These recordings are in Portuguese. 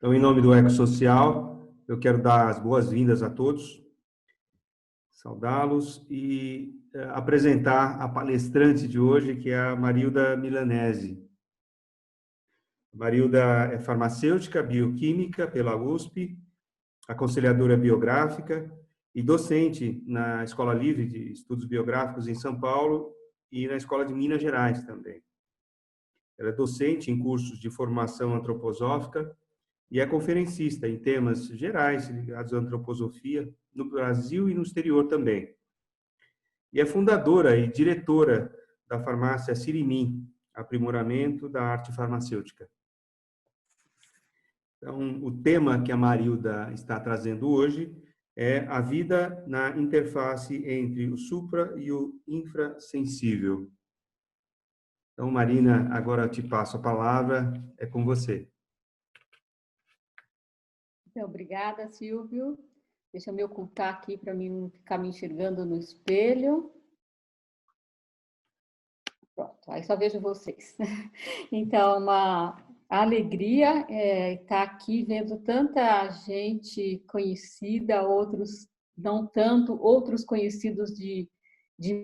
Então, em nome do Ecossocial, eu quero dar as boas-vindas a todos, saudá-los e apresentar a palestrante de hoje, que é a Marilda Milanese. A Marilda é farmacêutica, bioquímica pela USP, aconselhadora biográfica e docente na Escola Livre de Estudos Biográficos em São Paulo e na Escola de Minas Gerais também. Ela é docente em cursos de formação antroposófica e é conferencista em temas gerais ligados à antroposofia no Brasil e no exterior também. E é fundadora e diretora da farmácia Sirimim, aprimoramento da arte farmacêutica. Então, o tema que a Marilda está trazendo hoje é a vida na interface entre o supra e o infrasensível. Então, Marina, agora eu te passo a palavra, é com você. Então, obrigada, Silvio. Deixa eu me ocultar aqui para mim não ficar me enxergando no espelho. Pronto, aí só vejo vocês. Então, uma alegria estar aqui vendo tanta gente conhecida, outros não tanto, outros conhecidos de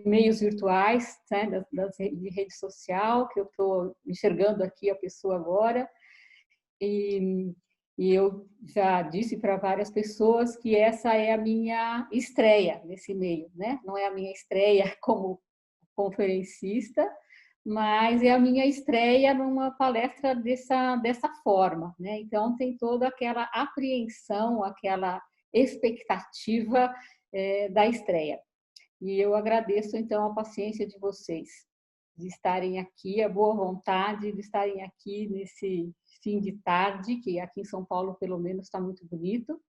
meios virtuais, né, de rede social, que eu estou enxergando aqui a pessoa agora. E eu já disse para várias pessoas que essa é a minha estreia nesse meio, né? Não é a minha estreia como conferencista, mas é a minha estreia numa palestra dessa forma, né? Então, tem toda aquela apreensão, aquela expectativa da estreia. E eu agradeço, então, a paciência de vocês, de estarem aqui, a boa vontade de estarem aqui nesse fim de tarde, que aqui em São Paulo, pelo menos, está muito bonito,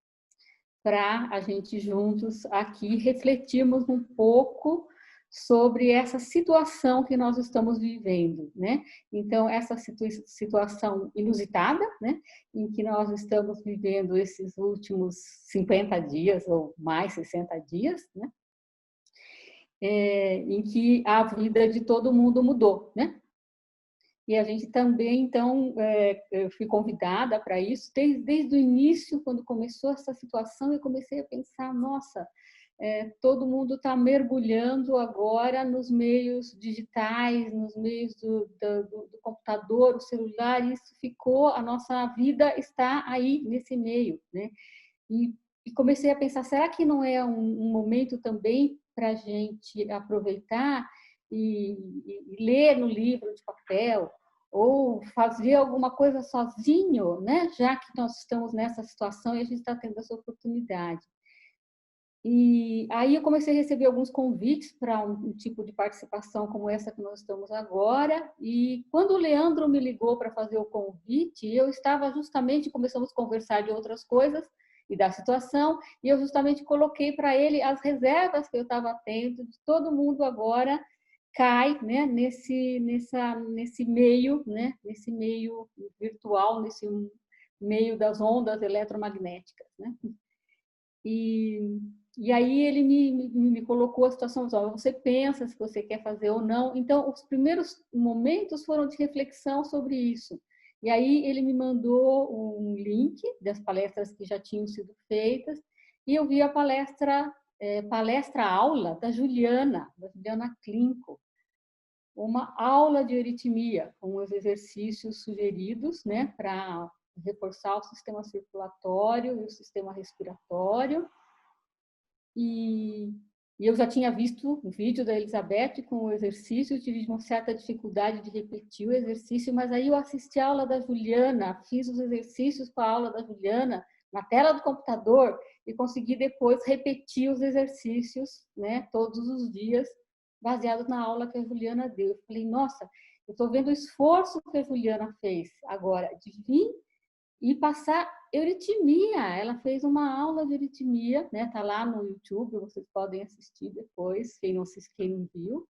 para a gente juntos aqui refletirmos um pouco sobre essa situação que nós estamos vivendo, né? Então, essa situação inusitada, né? Em que nós estamos vivendo esses últimos 50 dias ou mais 60 dias, né? Em que a vida de todo mundo mudou, né? E a gente também, então, eu fui convidada para isso, desde o início, quando começou essa situação, eu comecei a pensar, nossa, todo mundo está mergulhando agora nos meios digitais, nos meios do computador, o celular, e isso ficou, a nossa vida está aí nesse meio, né? E comecei a pensar, será que não é um momento também para a gente aproveitar e ler no livro de papel, ou fazer alguma coisa sozinho, né? Já que nós estamos nessa situação e a gente está tendo essa oportunidade. E aí eu comecei a receber alguns convites para um tipo de participação como essa que nós estamos agora, e quando o Leandro me ligou para fazer o convite, eu estava justamente, começamos a conversar de outras coisas e da situação, e eu justamente coloquei para ele as reservas que eu estava tendo, de todo mundo agora cai, né, nesse meio, né, nesse meio virtual, nesse meio das ondas eletromagnéticas, né? E aí ele me colocou a situação, você pensa se você quer fazer ou não. Então, os primeiros momentos foram de reflexão sobre isso. E aí ele me mandou um link das palestras que já tinham sido feitas, e eu vi a palestra-aula da Juliana Klinko, uma aula de euritmia, com os exercícios sugeridos, né, para reforçar o sistema circulatório e o sistema respiratório. E eu já tinha visto o vídeo da Elizabeth com o exercício, tive uma certa dificuldade de repetir o exercício, mas aí eu assisti a aula da Juliana, fiz os exercícios com a aula da Juliana na tela do computador e consegui depois repetir os exercícios, né, todos os dias, baseados na aula que a Juliana deu. Eu falei, nossa, eu estou vendo o esforço que a Juliana fez agora de vir e passar euritmia. Ela fez uma aula de euritmia, né? Tá lá no YouTube, vocês podem assistir depois, quem não viu.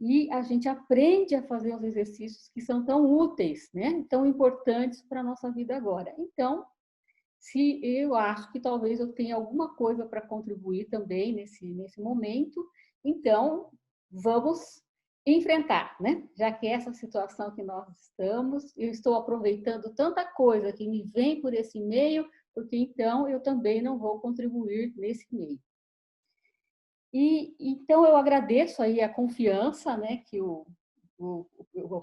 E a gente aprende a fazer os exercícios que são tão úteis, né? Tão importantes para a nossa vida agora. Então, se eu acho que talvez eu tenha alguma coisa para contribuir também nesse momento, então vamos enfrentar, né? Já que essa situação que nós estamos, eu estou aproveitando tanta coisa que me vem por esse meio, porque então eu também não vou contribuir nesse meio. E então eu agradeço aí a confiança, né, que o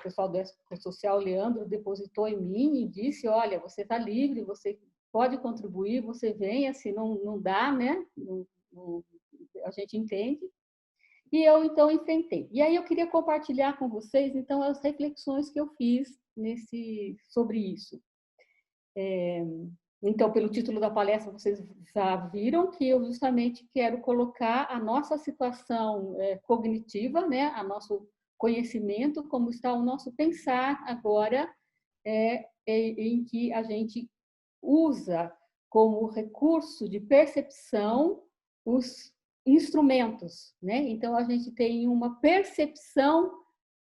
pessoal do Social, Leandro, depositou em mim e disse, olha, você está livre, você pode contribuir, você venha, se não dá, né, a gente entende. E eu, então, enfrentei. E aí eu queria compartilhar com vocês, então, as reflexões que eu fiz sobre isso. Então, pelo título da palestra, vocês já viram que eu justamente quero colocar a nossa situação cognitiva, né, a nosso conhecimento, como está o nosso pensar agora, em que a gente usa como recurso de percepção os instrumentos, né? Então a gente tem uma percepção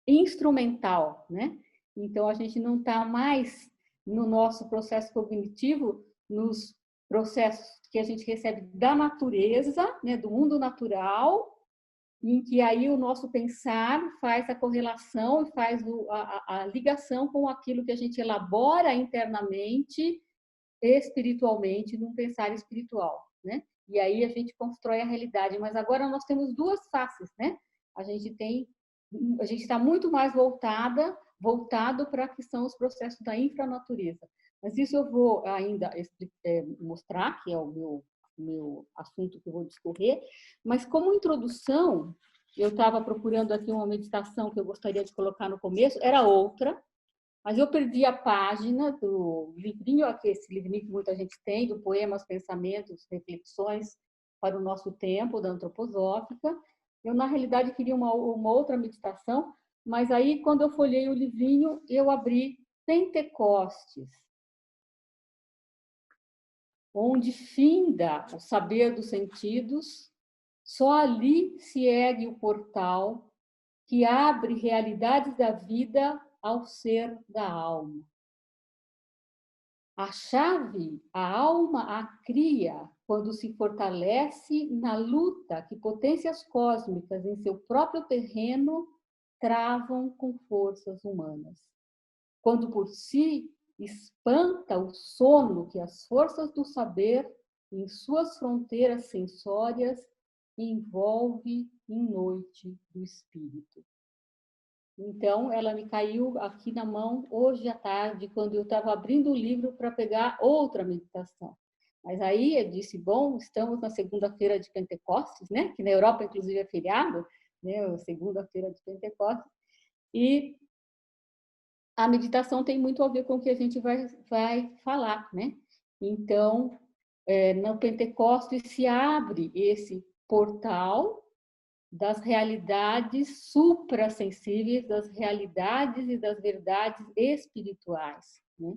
instrumental, né? Então a gente não está mais no nosso processo cognitivo, nos processos que a gente recebe da natureza, né, do mundo natural, em que aí o nosso pensar faz a correlação e faz a ligação com aquilo que a gente elabora internamente, espiritualmente, num pensar espiritual, né? E aí a gente constrói a realidade. Mas agora nós temos duas faces, né? A gente está muito mais voltado para que são os processos da infranatureza. Mas isso eu vou ainda mostrar, que é o meu assunto que eu vou discorrer. Mas como introdução, eu estava procurando aqui uma meditação que eu gostaria de colocar no começo, era outra, mas eu perdi a página do livrinho, esse livrinho que muita gente tem, do Poemas, Pensamentos, Reflexões para o Nosso Tempo, da Antroposófica. Eu, na realidade, queria uma outra meditação, mas aí, quando eu folhei o livrinho, eu abri Pentecostes, onde finda o saber dos sentidos, só ali se ergue o portal que abre realidades da vida ao ser da alma. A chave, a alma a cria quando se fortalece na luta que potências cósmicas em seu próprio terreno travam com forças humanas. Quando por si espanta o sono que as forças do saber, em suas fronteiras sensórias, envolve em noite do espírito. Então, ela me caiu aqui na mão hoje à tarde, quando eu estava abrindo o livro para pegar outra meditação. Mas aí eu disse, bom, estamos na segunda-feira de Pentecostes, né? Que na Europa, inclusive, é feriado, né? Segunda-feira de Pentecostes. E a meditação tem muito a ver com o que a gente vai falar, né? Então, no Pentecostes se abre esse portal das realidades suprassensíveis, das realidades e das verdades espirituais, né?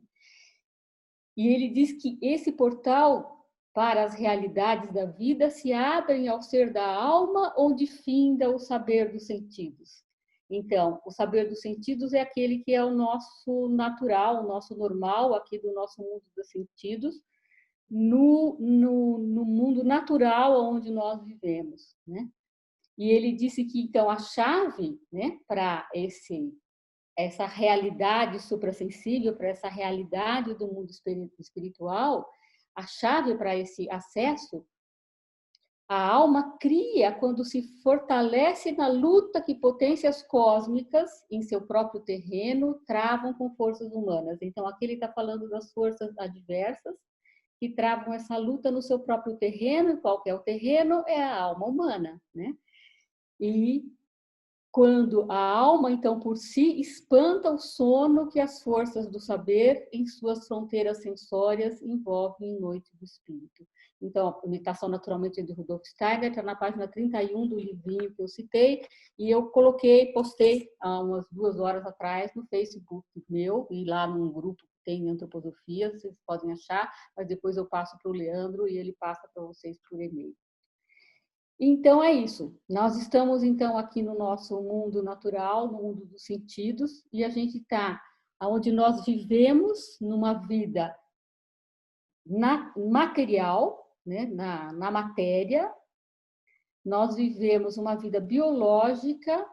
E ele diz que esse portal para as realidades da vida se abrem ao ser da alma, onde finda o saber dos sentidos. Então, o saber dos sentidos é aquele que é o nosso natural, o nosso normal, aqui do nosso mundo dos sentidos, no mundo natural onde nós vivemos, né? E ele disse que, então, a chave, né, para essa realidade suprassensível, para essa realidade do mundo espiritual, a chave para esse acesso, a alma cria quando se fortalece na luta que potências cósmicas, em seu próprio terreno, travam com forças humanas. Então, aqui ele está falando das forças adversas, que travam essa luta no seu próprio terreno, e qual que é o terreno? É a alma humana, né? E quando a alma, então, por si, espanta o sono que as forças do saber, em suas fronteiras sensórias, envolvem em noite do espírito. Então, a meditação, naturalmente, é de Rudolf Steiner, está na página 31 do livrinho que eu citei, e eu postei há umas 2 horas atrás no Facebook meu, e lá num grupo que tem antroposofia, vocês podem achar, mas depois eu passo para o Leandro e ele passa para vocês por e-mail. Então, é isso. Nós estamos, então, aqui no nosso mundo natural, no mundo dos sentidos, e a gente está onde nós vivemos numa vida material, né? na matéria. Nós vivemos uma vida biológica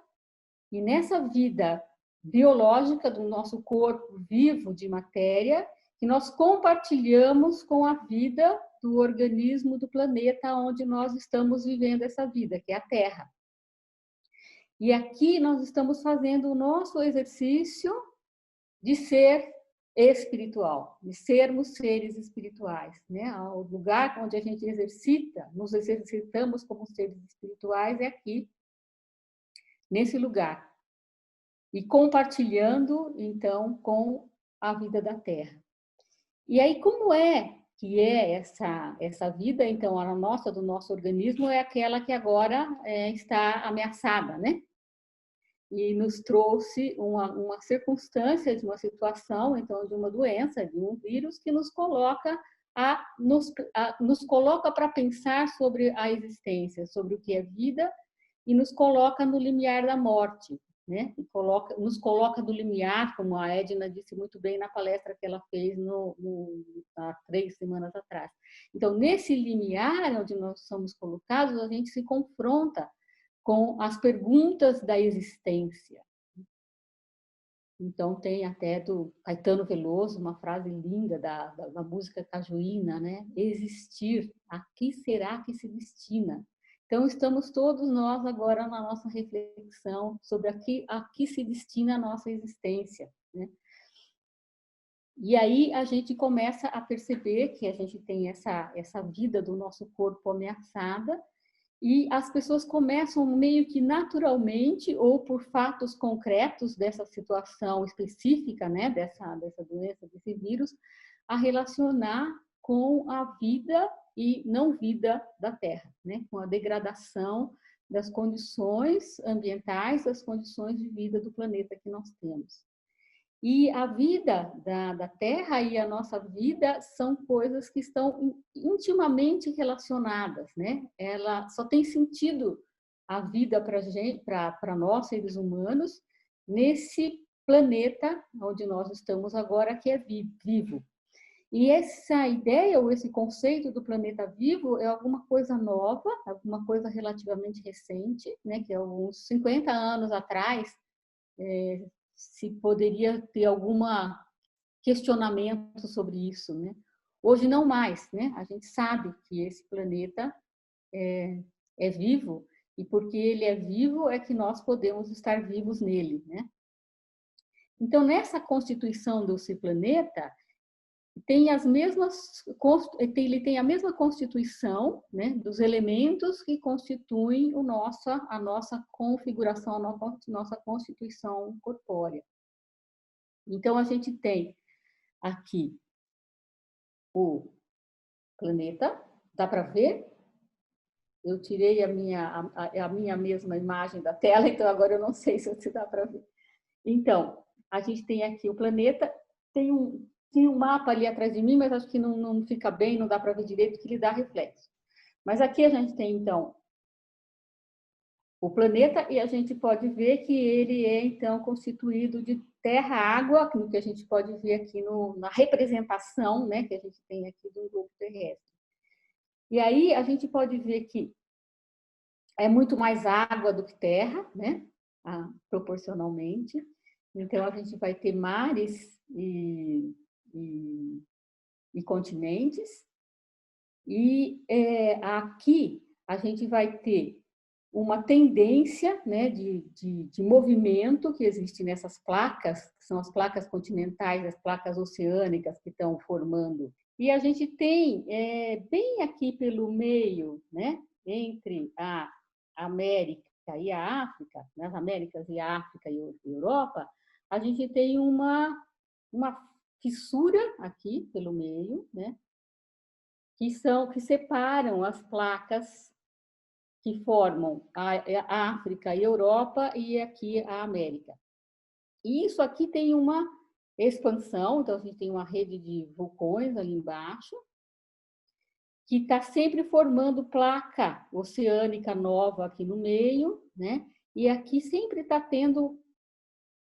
E nessa vida biológica do nosso corpo vivo de matéria, que nós compartilhamos com a vida do organismo do planeta onde nós estamos vivendo essa vida, que é a Terra. E aqui nós estamos fazendo o nosso exercício de ser espiritual, de sermos seres espirituais, né? O lugar onde a gente nos exercitamos como seres espirituais é aqui, nesse lugar. E compartilhando, então, com a vida da Terra. E aí, como é que é essa vida, então, a nossa, do nosso organismo, é aquela que agora está ameaçada, né? E nos trouxe uma circunstância, de uma situação, então, de uma doença, de um vírus, que nos coloca para pensar sobre a existência, sobre o que é vida, e nos coloca no limiar da morte, né? E nos coloca no limiar, como a Edna disse muito bem na palestra que ela fez há 3 semanas atrás. Então, nesse limiar onde nós somos colocados, a gente se confronta com as perguntas da existência. Então, tem até do Caetano Veloso uma frase linda da música cajuína, né? Existir, a que será que se destina? Então, estamos todos nós agora na nossa reflexão sobre a que se destina a nossa existência, né? E aí a gente começa a perceber que a gente tem essa vida do nosso corpo ameaçada, e as pessoas começam meio que naturalmente, ou por fatos concretos dessa situação específica, né, dessa doença, desse vírus, a relacionar com a vida e não vida da Terra, né, com a degradação das condições ambientais, das condições de vida do planeta que nós temos. E a vida da Terra e a nossa vida são coisas que estão intimamente relacionadas, né? Ela só tem sentido a vida para nós, seres humanos, nesse planeta onde nós estamos agora, que é vivo. E essa ideia, ou esse conceito do planeta vivo, é alguma coisa nova, alguma coisa relativamente recente, né? Que há uns 50 anos atrás, se poderia ter algum questionamento sobre isso, né? Hoje não mais, né? A gente sabe que esse planeta é vivo, e porque ele é vivo é que nós podemos estar vivos nele, né? Então, nessa constituição desse planeta, ele tem a mesma constituição, né, dos elementos que constituem a nossa configuração, a nossa constituição corpórea. Então, a gente tem aqui o planeta, dá para ver? Eu tirei a minha mesma imagem da tela, então agora eu não sei se dá para ver. Então, a gente tem aqui o planeta, tem um mapa ali atrás de mim, mas acho que não fica bem, não dá para ver direito, que ele dá reflexo. Mas aqui a gente tem, então, o planeta, e a gente pode ver que ele é, então, constituído de terra, água, no que a gente pode ver aqui na representação, né, que a gente tem aqui do globo terrestre. E aí a gente pode ver que é muito mais água do que terra, né, proporcionalmente. Então, a gente vai ter mares e continentes. E aqui a gente vai ter uma tendência, né, de movimento que existe nessas placas, que são as placas continentais, as placas oceânicas que estão formando. E a gente tem, bem aqui pelo meio, né, entre a América e a África, nas Américas e a África e a Europa, a gente tem uma fissura aqui pelo meio, né, que separam as placas que formam a África e a Europa, e aqui a América. E isso aqui tem uma expansão, então a gente tem uma rede de vulcões ali embaixo, que está sempre formando placa oceânica nova aqui no meio, né? E aqui sempre está tendo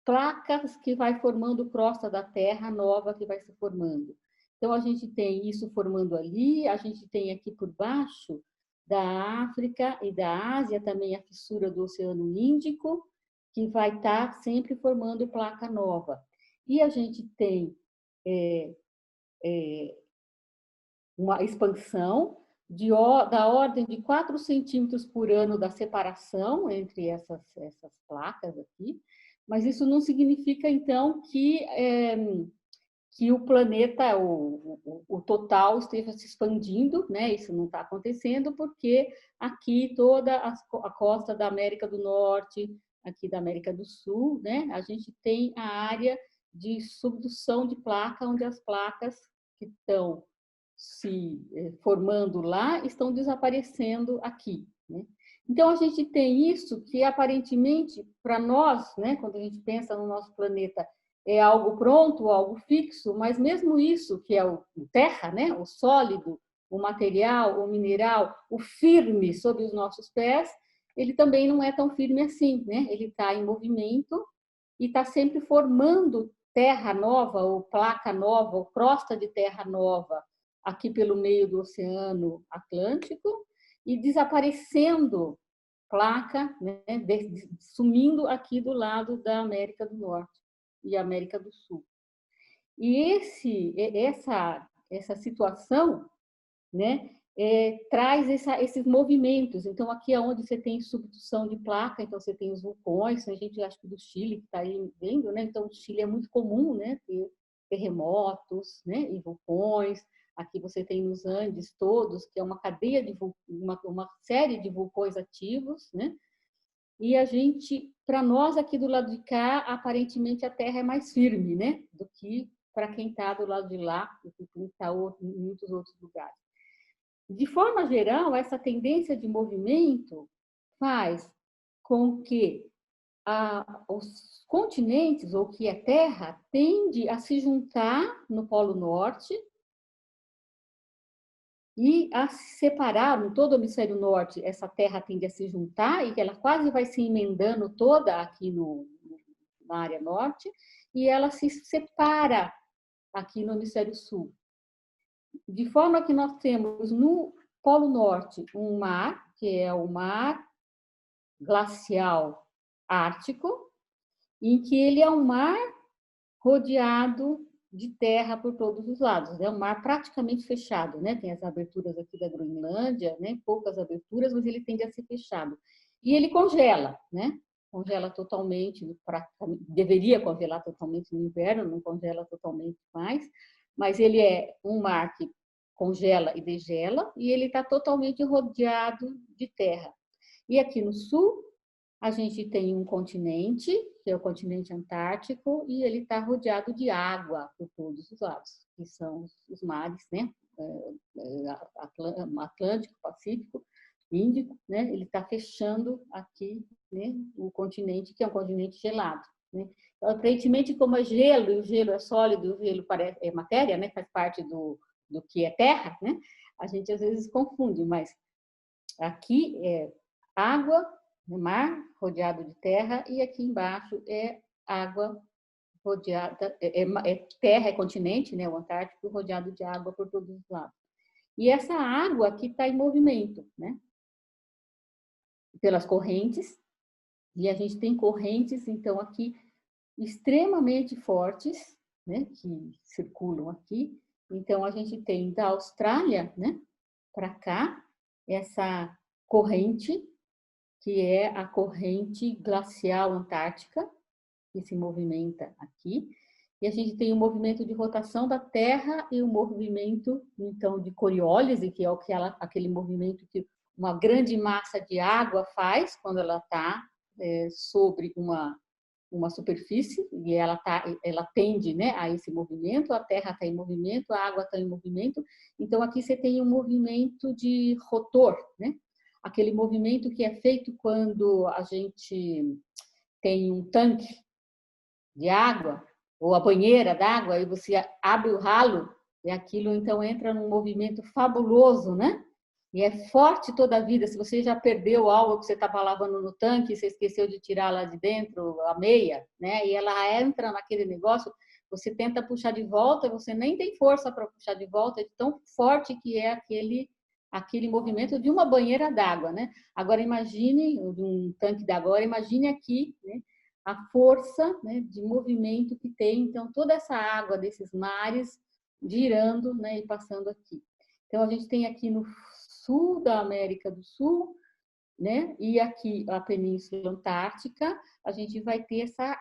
placas que vai formando crosta da Terra nova que vai se formando. Então, a gente tem isso formando ali, a gente tem aqui por baixo da África e da Ásia também a fissura do Oceano Índico, que vai estar sempre formando placa nova. E a gente tem uma expansão da ordem de 4 centímetros por ano da separação entre essas placas aqui, mas isso não significa, então, que o planeta, o total, esteja se expandindo, né? Isso não está acontecendo, porque aqui toda a costa da América do Norte, aqui da América do Sul, né? A gente tem a área de subdução de placa, onde as placas que estão se formando lá estão desaparecendo aqui, né? Então, a gente tem isso que, aparentemente, para nós, né, quando a gente pensa no nosso planeta, é algo pronto, algo fixo, mas mesmo isso, que é o terra, né, o sólido, o material, o mineral, o firme sob os nossos pés, ele também não é tão firme assim, né? Ele está em movimento e está sempre formando terra nova, ou placa nova, ou crosta de terra nova, aqui pelo meio do Oceano Atlântico, e desaparecendo placa, né, sumindo aqui do lado da América do Norte e América do Sul. E essa situação, né, traz esses movimentos. Então, aqui é onde você tem subdução de placa, então você tem os vulcões, a gente acha que do Chile que está aí vendo, né? Então, o Chile é muito comum, né, ter terremotos, né, e vulcões. Aqui você tem nos Andes todos, que é uma cadeia de uma série de vulcões ativos, né? E a gente, para nós aqui do lado de cá, aparentemente a Terra é mais firme, né, do que para quem está do lado de lá, do que quem está em muitos outros lugares. De forma geral, essa tendência de movimento faz com que os continentes, ou que a Terra, tende a se juntar no Polo Norte e a se separar. No todo o hemisfério norte, essa Terra tende a se juntar e ela quase vai se emendando toda aqui na área norte, e ela se separa aqui no hemisfério sul. De forma que nós temos no Polo Norte um mar, que é o mar glacial ártico, em que ele é um mar rodeado de terra por todos os lados. É um mar praticamente fechado, né? Tem as aberturas aqui da Groenlândia, né? Poucas aberturas, mas ele tende a ser fechado. E ele congela, né? Congela totalmente, deveria congelar totalmente no inverno, não congela totalmente mais, mas ele é um mar que congela e degela, e ele está totalmente rodeado de terra. E aqui no sul, a gente tem um continente, que é o continente antártico, e ele está rodeado de água por todos os lados, que são os mares, né? Atlântico, Pacífico, Índico, né? Ele está fechando aqui, né, o continente, que é um continente gelado, né? Então, aparentemente, como é gelo, e o gelo é sólido, o gelo é matéria, né? Faz parte do que é terra, né? A gente às vezes confunde, mas aqui é água, mar rodeado de terra, e aqui embaixo é água rodeada, terra, é continente, né, o Antártico, rodeado de água por todos os lados. E essa água aqui está em movimento, né, pelas correntes, e a gente tem correntes, então, aqui extremamente fortes, né, que circulam aqui. Então, a gente tem da Austrália, né, para cá, essa corrente, que é a corrente glacial antártica, que se movimenta aqui. E a gente tem o movimento de rotação da Terra e o movimento, então, de Coriólise, que é aquele movimento que uma grande massa de água faz quando ela está sobre uma superfície, e ela tende, né, a esse movimento. A Terra está em movimento, a água está em movimento. Então, aqui você tem um movimento de rotor, né? Aquele movimento que é feito quando a gente tem um tanque de água, ou a banheira d'água, e você abre o ralo, e aquilo então entra num movimento fabuloso, né? E é forte toda a vida. Se você já perdeu algo que você estava lavando no tanque, você esqueceu de tirar lá de dentro a meia, né? E ela entra naquele negócio, você tenta puxar de volta, você nem tem força para puxar de volta, é tão forte que é aquele movimento de uma banheira d'água, né? Agora imagine, de um tanque d'água, agora imagine aqui, né? a força, né, de movimento que tem, então, toda essa água desses mares girando, né, e passando aqui. Então, a gente tem aqui no sul da América do Sul, né, e aqui a Península Antártica, a gente vai ter essa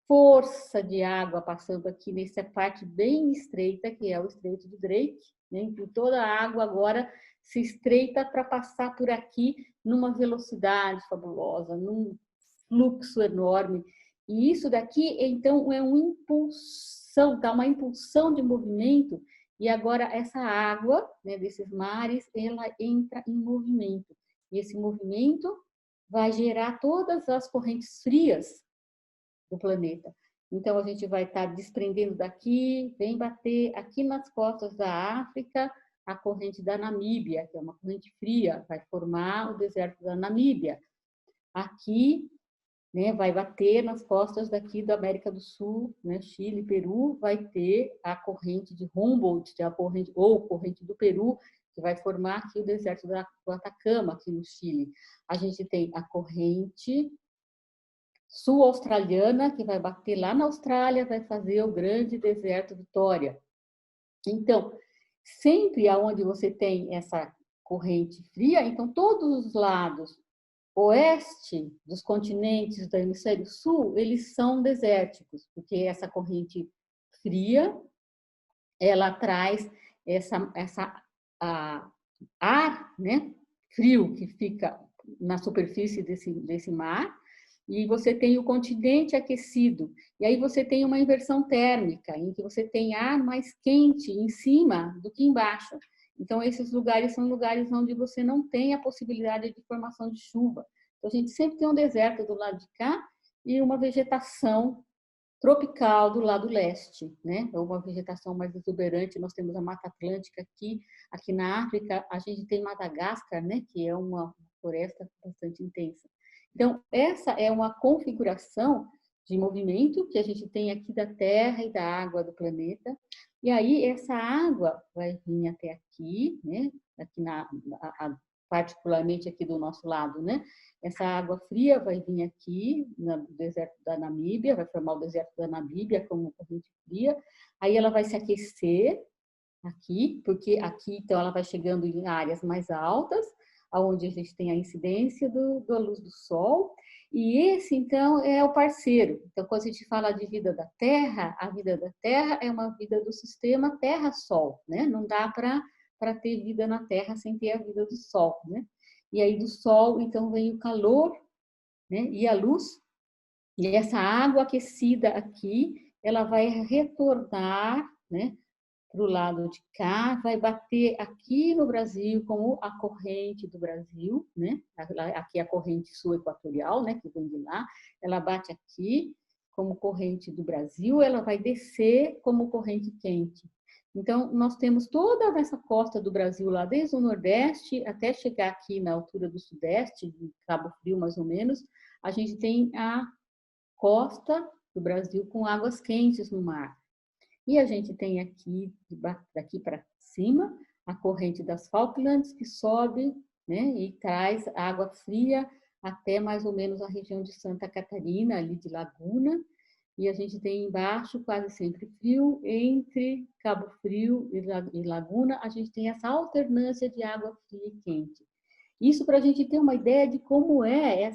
força de água passando aqui nessa parte bem estreita, que é o Estreito de Drake, né? Então, toda a água agora se estreita para passar por aqui numa velocidade fabulosa, num fluxo enorme. E isso daqui, então, é uma impulsão, tá? Uma impulsão de movimento. E agora essa água, né, desses mares, ela entra em movimento. E esse movimento vai gerar todas as correntes frias do planeta. Então, a gente vai estar desprendendo daqui, vem bater aqui nas costas da África, a corrente da Namíbia, que é uma corrente fria, vai formar o deserto da Namíbia. Aqui, né, vai bater nas costas daqui da América do Sul, né, Chile, Peru, vai ter a corrente de Humboldt, que é a corrente, ou corrente do Peru, que vai formar aqui o deserto do Atacama, aqui no Chile. A gente tem a corrente sul-australiana, que vai bater lá na Austrália, vai fazer o grande deserto Vitória. Então, sempre aonde você tem essa corrente fria, então todos os lados oeste dos continentes do hemisfério sul, eles são desérticos, porque essa corrente fria, ela traz ar, né, frio que fica na superfície desse mar, e você tem o continente aquecido. E aí você tem uma inversão térmica, em que você tem ar mais quente em cima do que embaixo. Então, esses lugares são lugares onde você não tem a possibilidade de formação de chuva. Então, a gente sempre tem um deserto do lado de cá e uma vegetação tropical do lado leste, né? É uma vegetação mais exuberante. Nós temos a Mata Atlântica aqui na África, a gente tem Madagascar, né? Que é uma floresta bastante intensa. Então, essa é uma configuração de movimento que a gente tem aqui da Terra e da água do planeta. E aí, essa água vai vir até aqui, né? Aqui particularmente aqui do nosso lado, né? Essa água fria vai vir aqui no deserto da Namíbia, vai formar o deserto da Namíbia como corrente fria. Aí ela vai se aquecer aqui, porque aqui, então, ela vai chegando em áreas mais altas, onde a gente tem a incidência da luz do sol, e esse, então, é o parceiro. Então, quando a gente fala de vida da Terra, a vida da Terra é uma vida do sistema Terra-Sol, né? Não dá para ter vida na Terra sem ter a vida do Sol, né? E aí do Sol, então, vem o calor, né? E a luz, e essa água aquecida aqui, ela vai retornar, né, para o lado de cá, vai bater aqui no Brasil como a corrente do Brasil, né? Aqui é a corrente sul equatorial, né, que vem de lá, ela bate aqui como corrente do Brasil, ela vai descer como corrente quente. Então, nós temos toda essa costa do Brasil lá, desde o Nordeste até chegar aqui na altura do Sudeste, de Cabo Frio mais ou menos, a gente tem a costa do Brasil com águas quentes no mar. E a gente tem aqui, daqui para cima, a corrente das Falklands, que sobe, né, e traz água fria até mais ou menos a região de Santa Catarina, ali de Laguna. E a gente tem embaixo quase sempre frio, entre Cabo Frio e Laguna, a gente tem essa alternância de água fria e quente. Isso para a gente ter uma ideia de como é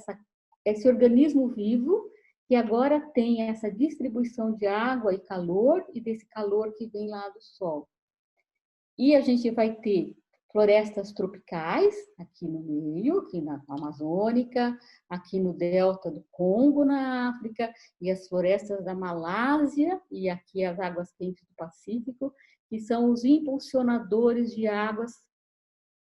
esse organismo vivo que agora tem essa distribuição de água e calor, e desse calor que vem lá do sol. E a gente vai ter florestas tropicais aqui no meio, aqui na Amazônica, aqui no delta do Congo, na África, e as florestas da Malásia, e aqui as águas quentes do Pacífico, que são os impulsionadores de águas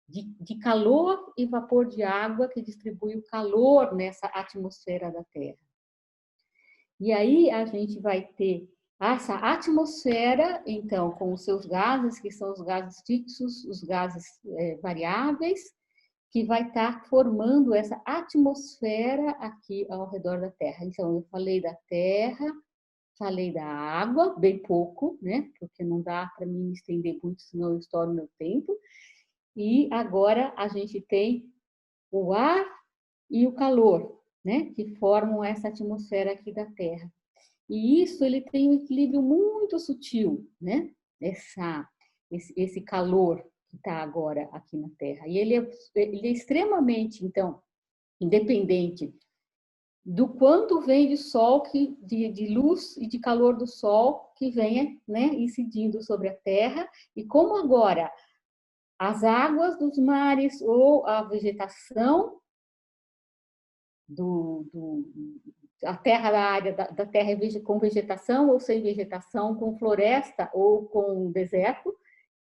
de calor e vapor de água que distribui o calor nessa atmosfera da Terra. E aí a gente vai ter essa atmosfera, então, com os seus gases, que são os gases fixos, os gases variáveis, que vai estar formando essa atmosfera aqui ao redor da Terra. Então, eu falei da Terra, falei da água, bem pouco, né? Porque não dá para mim me estender muito, senão eu estouro meu tempo. E agora a gente tem o ar e o calor. né, que formam essa atmosfera aqui da Terra. E isso ele tem um equilíbrio muito sutil, né? Esse calor que está agora aqui na Terra. E ele é extremamente, então, independente do quanto vem de sol, de luz e de calor do sol que venha, né, incidindo sobre a Terra. E como agora as águas dos mares ou a vegetação a terra, a área da terra com vegetação ou sem vegetação, com floresta ou com deserto,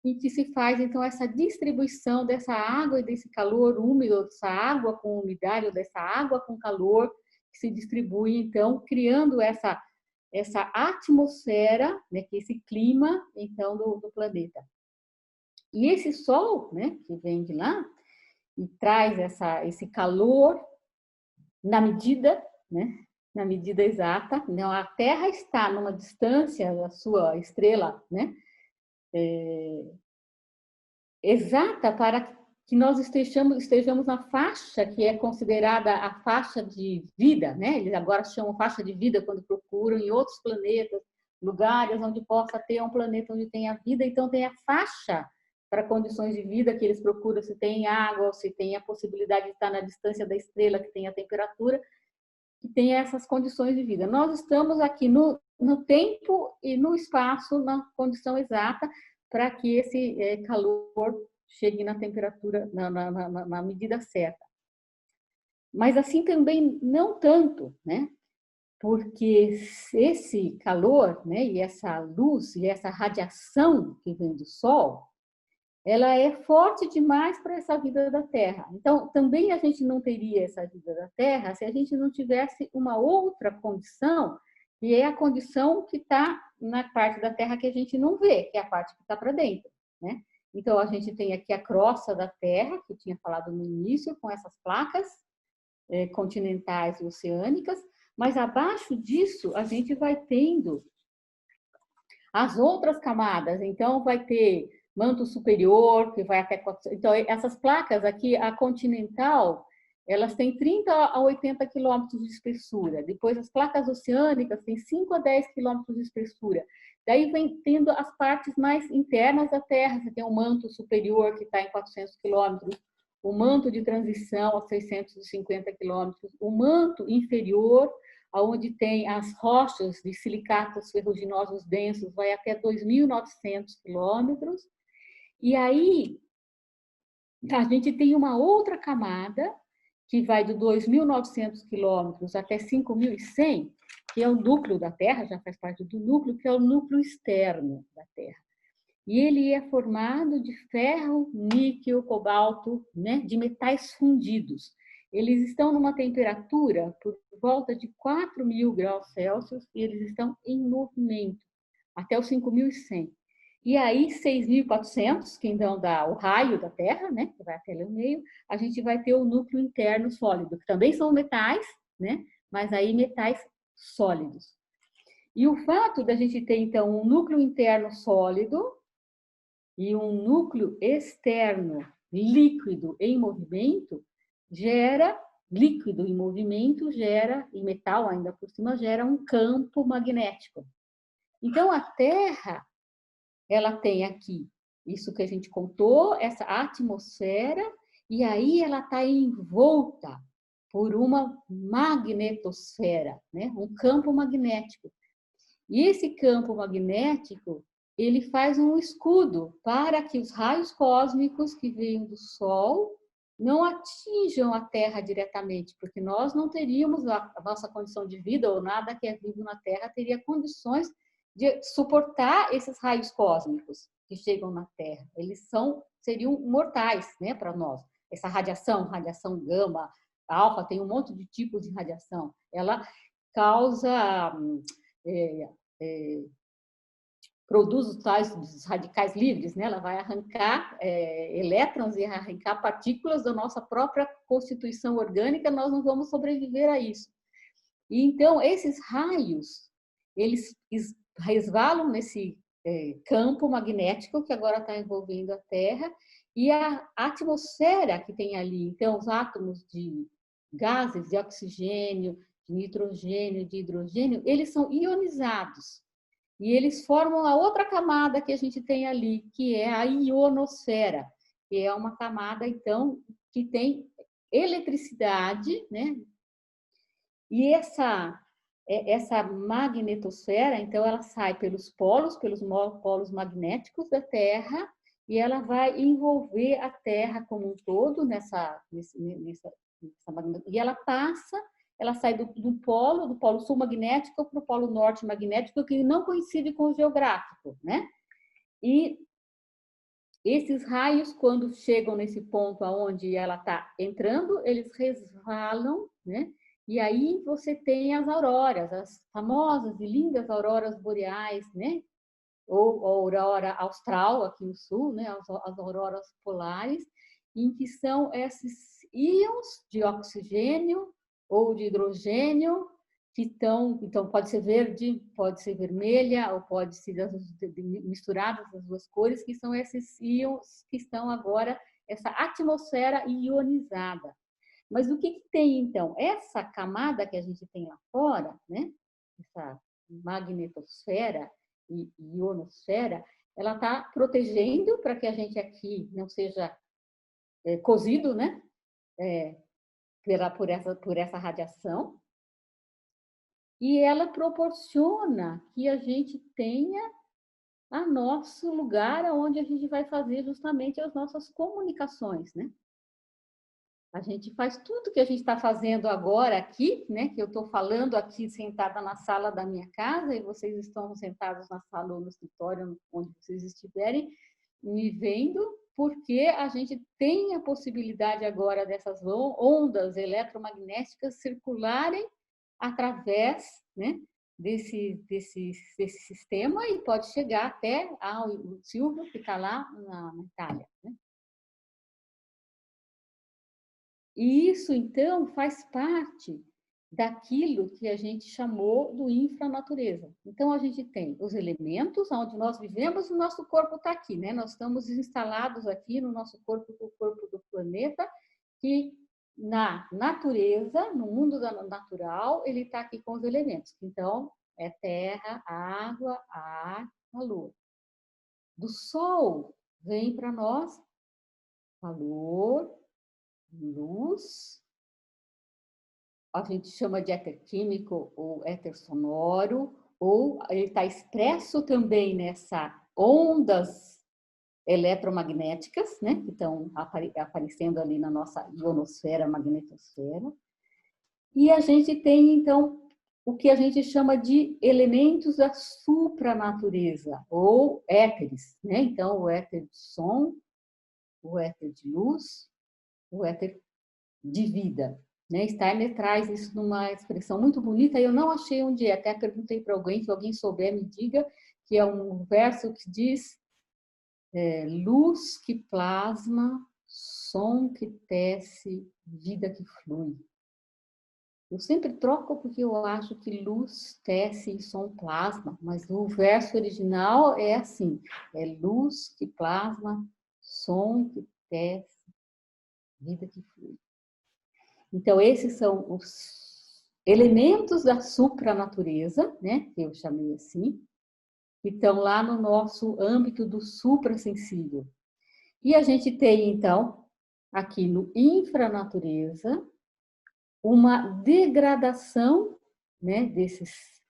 e que se faz, então, essa distribuição dessa água e desse calor úmido, dessa água com umidade, ou dessa água com calor, que se distribui, então, criando essa atmosfera, né, que esse clima, então, do planeta. E esse sol, né, que vem de lá, e traz esse calor na medida, né, na medida exata. Então, a Terra está numa distância da sua estrela, né, exata para que nós estejamos na faixa que é considerada a faixa de vida, né? Eles agora chamam faixa de vida quando procuram em outros planetas, lugares onde possa ter um planeta onde tenha vida. Então, tem a faixa para condições de vida que eles procuram, se tem água, ou se tem a possibilidade de estar na distância da estrela, que tem a temperatura, que tem essas condições de vida. Nós estamos aqui no tempo e no espaço, na condição exata, para que esse calor chegue na temperatura, na medida certa. Mas assim também não tanto, né? Porque esse calor, né, e essa luz e essa radiação que vem do Sol, ela é forte demais para essa vida da Terra. Então, também a gente não teria essa vida da Terra se a gente não tivesse uma outra condição, que é a condição que está na parte da Terra que a gente não vê, que é a parte que está para dentro, né? Então, a gente tem aqui a crosta da Terra, que eu tinha falado no início, com essas placas continentais e oceânicas, mas abaixo disso a gente vai tendo as outras camadas. Então, vai ter manto superior, que vai até 400. Então, essas placas aqui, a continental, elas têm 30 a 80 quilômetros de espessura. Depois, as placas oceânicas têm 5 a 10 quilômetros de espessura. Daí vem tendo as partes mais internas da Terra. Você tem o manto superior, que está em 400 quilômetros, o manto de transição a 650 quilômetros, o manto inferior, onde tem as rochas de silicatos ferruginosos densos, vai até 2.900 quilômetros. E aí, a gente tem uma outra camada, que vai de 2.900 quilômetros até 5.100, que é o núcleo da Terra, já faz parte do núcleo, que é o núcleo externo da Terra. E ele é formado de ferro, níquel, cobalto, né, de metais fundidos. Eles estão numa temperatura por volta de 4.000 graus Celsius e eles estão em movimento até os 5.100. E aí, 6.400, que então dá o raio da Terra, né, que vai até ali no meio, a gente vai ter o núcleo interno sólido, que também são metais, né, mas aí metais sólidos. E o fato da gente ter, então, um núcleo interno sólido e um núcleo externo líquido em movimento, gera, líquido em movimento, gera, e metal ainda por cima, gera um campo magnético. Então, a Terra, ela tem aqui isso que a gente contou, essa atmosfera, e aí ela está envolta por uma magnetosfera, né? Um campo magnético. E esse campo magnético, ele faz um escudo para que os raios cósmicos que vêm do Sol não atinjam a Terra diretamente, porque nós não teríamos a nossa condição de vida, ou nada que é vivo na Terra teria condições de suportar esses raios cósmicos que chegam na Terra. Eles seriam mortais, né, para nós. Essa radiação gama, alfa, tem um monte de tipos de radiação. Ela causa... produz os tais radicais livres, né? Ela vai arrancar elétrons e arrancar partículas da nossa própria constituição orgânica, nós não vamos sobreviver a isso. E então, esses raios, eles resvalam nesse campo magnético que agora está envolvendo a Terra, e a atmosfera que tem ali, então os átomos de gases de oxigênio, de nitrogênio, de hidrogênio, eles são ionizados. E eles formam a outra camada que a gente tem ali, que é a ionosfera, que é uma camada, então, que tem eletricidade, né? E essa magnetosfera, então, ela sai pelos polos magnéticos da Terra, e ela vai envolver a Terra como um todo e ela sai do polo sul magnético para o polo norte magnético, que não coincide com o geográfico, né? E esses raios, quando chegam nesse ponto aonde ela está entrando, eles resvalam, né? E aí você tem as auroras, as famosas e lindas auroras boreais, né? Ou aurora austral aqui no sul, né? As auroras polares, em que são esses íons de oxigênio ou de hidrogênio que estão, então pode ser verde, pode ser vermelha, ou pode ser misturadas as duas cores, que são esses íons que estão agora, essa atmosfera ionizada. Mas o que tem, então? Essa camada que a gente tem lá fora, né? Essa magnetosfera e ionosfera, ela está protegendo para que a gente aqui não seja cozido, né? Por essa radiação. E ela proporciona que a gente tenha a nosso lugar onde a gente vai fazer justamente as nossas comunicações, né? A gente faz tudo que a gente está fazendo agora aqui, né? Que eu estou falando aqui sentada na sala da minha casa e vocês estão sentados na sala ou no escritório, onde vocês estiverem, me vendo, porque a gente tem a possibilidade agora dessas ondas eletromagnéticas circularem através, né, desse sistema e pode chegar até ao Silvio, que está lá na Itália, né? E isso, então, faz parte daquilo que a gente chamou do infranatureza. Então, a gente tem os elementos onde nós vivemos, o nosso corpo está aqui, né? Nós estamos instalados aqui no nosso corpo, o corpo do planeta, que na natureza, no mundo natural, ele está aqui com os elementos. Então, é terra, água, ar, a lua. Do sol vem para nós calor, luz, a gente chama de éter químico ou éter sonoro, ou ele está expresso também nessa ondas eletromagnéticas, né, que estão aparecendo ali na nossa ionosfera, magnetosfera. E a gente tem, então, o que a gente chama de elementos da supranatureza, ou éteres, né? Então, o éter de som, o éter de luz, o éter de vida, né? Steiner traz isso numa expressão muito bonita, e eu não achei onde é, até perguntei para alguém, se alguém souber, me diga, que é um verso que diz luz que plasma, som que tece, vida que flui. Eu sempre troco porque eu acho que luz tece e som plasma, mas o verso original é assim, é luz que plasma, som que tece, vida que flui. Então, esses são os elementos da supranatureza, né, que eu chamei assim, que estão lá no nosso âmbito do suprassensível. E a gente tem, então, aqui no infranatureza, uma degradação, né, desses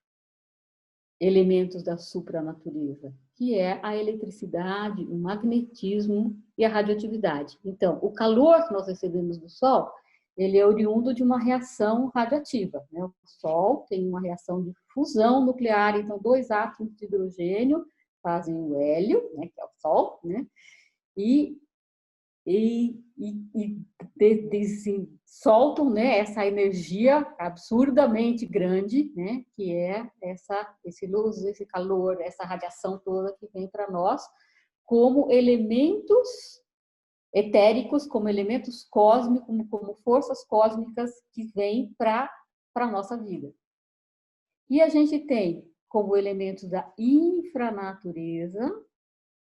elementos da supranatureza, que é a eletricidade, o magnetismo e a radioatividade. Então, o calor que nós recebemos do Sol, ele é oriundo de uma reação radioativa, né? O Sol tem uma reação de fusão nuclear, então dois átomos de hidrogênio fazem o hélio, né, que é o Sol, né? E soltam, né, essa energia absurdamente grande, né, que é esse luz, esse calor, essa radiação toda que vem para nós como elementos etéricos, como elementos cósmicos, como forças cósmicas que vêm para a nossa vida. E a gente tem como elementos da infranatureza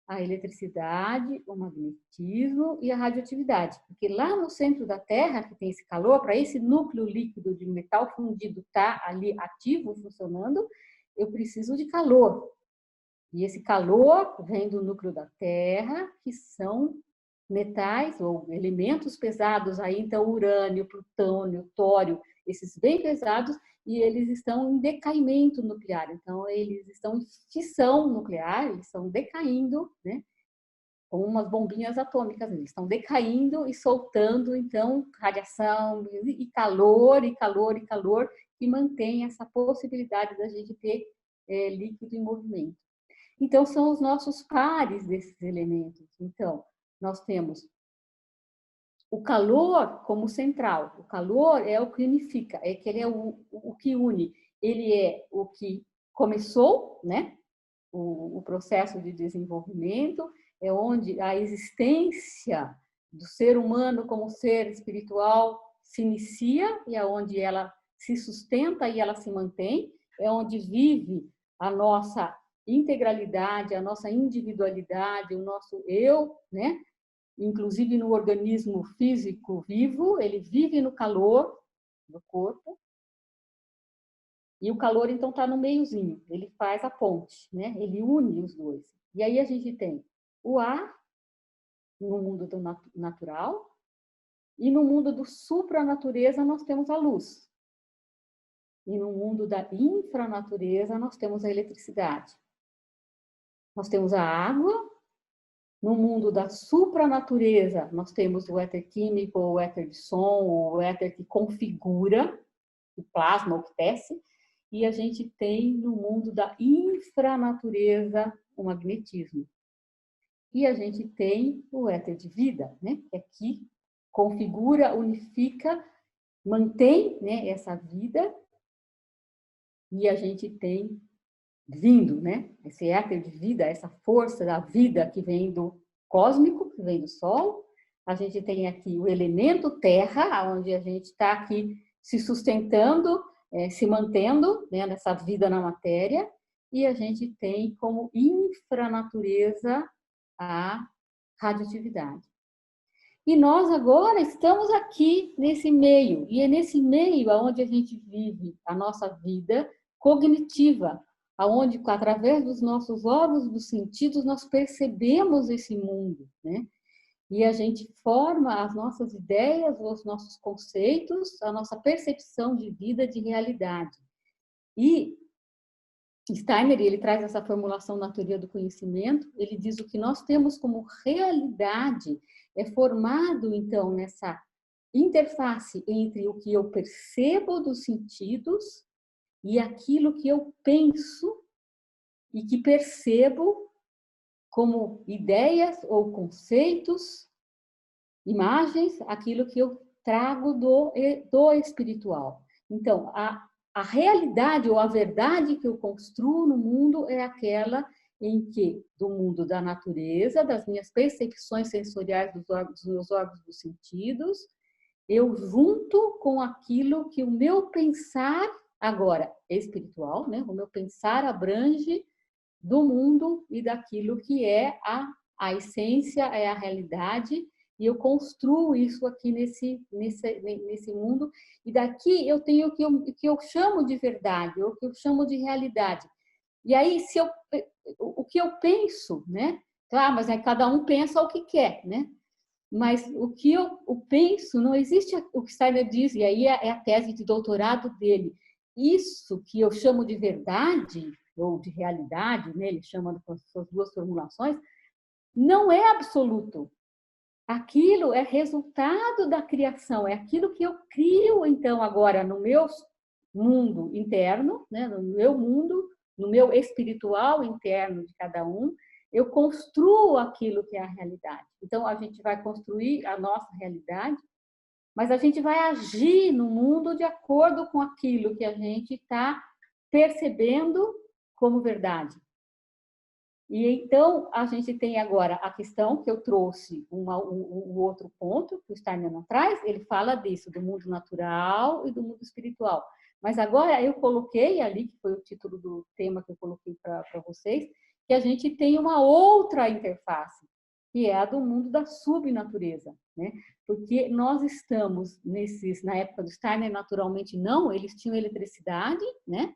a eletricidade, o magnetismo e a radioatividade. Porque lá no centro da Terra, que tem esse calor, para esse núcleo líquido de metal fundido estar ali ativo, funcionando, eu preciso de calor. E esse calor vem do núcleo da Terra, que são metais ou elementos pesados, aí então urânio, plutônio, tório, esses bem pesados, e eles estão em decaimento nuclear. Então, eles estão em fissão nuclear, eles estão decaindo, né? Como umas bombinhas atômicas, eles estão decaindo e soltando, então, radiação e calor, e calor, e calor, que mantém essa possibilidade da gente ter líquido em movimento. Então, são os nossos pares desses elementos. Então, nós temos o calor como central. O calor é o que unifica, é que ele é o que une. Ele é o que começou, né? O processo de desenvolvimento, é onde a existência do ser humano como ser espiritual se inicia e é onde ela se sustenta e ela se mantém, é onde vive a nossa integralidade, a nossa individualidade, o nosso eu, né? Inclusive no organismo físico vivo, ele vive no calor do corpo, e o calor então está no meiozinho, ele faz a ponte, né? Ele une os dois. E aí a gente tem o ar no mundo do natural, e no mundo do supranatureza nós temos a luz. E no mundo da infranatureza nós temos a eletricidade. Nós temos a água. No mundo da supranatureza, nós temos o éter químico, o éter de som, o éter que configura, que plasma, o que tece. E a gente tem no mundo da infranatureza o magnetismo. E a gente tem o éter de vida, né? Que aqui configura, unifica, mantém, né, essa vida. E a gente tem vindo, né? Esse éter de vida, essa força da vida que vem do cósmico, que vem do Sol. A gente tem aqui o elemento terra, onde a gente está aqui se sustentando, se mantendo, né, nessa vida na matéria. E a gente tem como infranatureza a radioatividade. E nós agora estamos aqui nesse meio, e é nesse meio onde a gente vive a nossa vida cognitiva, aonde através dos nossos órgãos dos sentidos nós percebemos esse mundo, né? E a gente forma as nossas ideias, os nossos conceitos, a nossa percepção de vida, de realidade. E Steiner, ele traz essa formulação na teoria do conhecimento, ele diz o que nós temos como realidade é formado, então, nessa interface entre o que eu percebo dos sentidos e aquilo que eu penso e que percebo como ideias ou conceitos, imagens, aquilo que eu trago do espiritual. Então, a realidade ou a verdade que eu construo no mundo é aquela em que, do mundo da natureza, das minhas percepções sensoriais dos meus órgãos dos sentidos, eu junto com aquilo que o meu pensar, agora espiritual, né? O meu pensar abrange do mundo e daquilo que é a essência, é a realidade, e eu construo isso aqui nesse mundo, e daqui eu tenho o que eu chamo de verdade, ou o que eu chamo de realidade. E aí, o que eu penso, né? Claro, mas cada um pensa o que quer, né? Mas o que eu penso, não existe o que Steiner diz, e aí é a tese de doutorado dele. Isso que eu chamo de verdade, ou de realidade, né? Ele chama com as suas duas formulações, não é absoluto. Aquilo é resultado da criação, é aquilo que eu crio, então, agora no meu mundo interno, né? No meu mundo, no meu espiritual interno de cada um, eu construo aquilo que é a realidade. Então, a gente vai construir a nossa realidade, mas a gente vai agir no mundo de acordo com aquilo que a gente está percebendo como verdade. E então, a gente tem agora a questão que eu trouxe, um outro ponto que o Steiner não traz, ele fala disso, do mundo natural e do mundo espiritual. Mas agora eu coloquei ali, que foi o título do tema que eu coloquei para vocês, que a gente tem uma outra interface, que é a do mundo da subnatureza, né? Porque nós estamos na época do Steiner, naturalmente não, eles tinham eletricidade, né?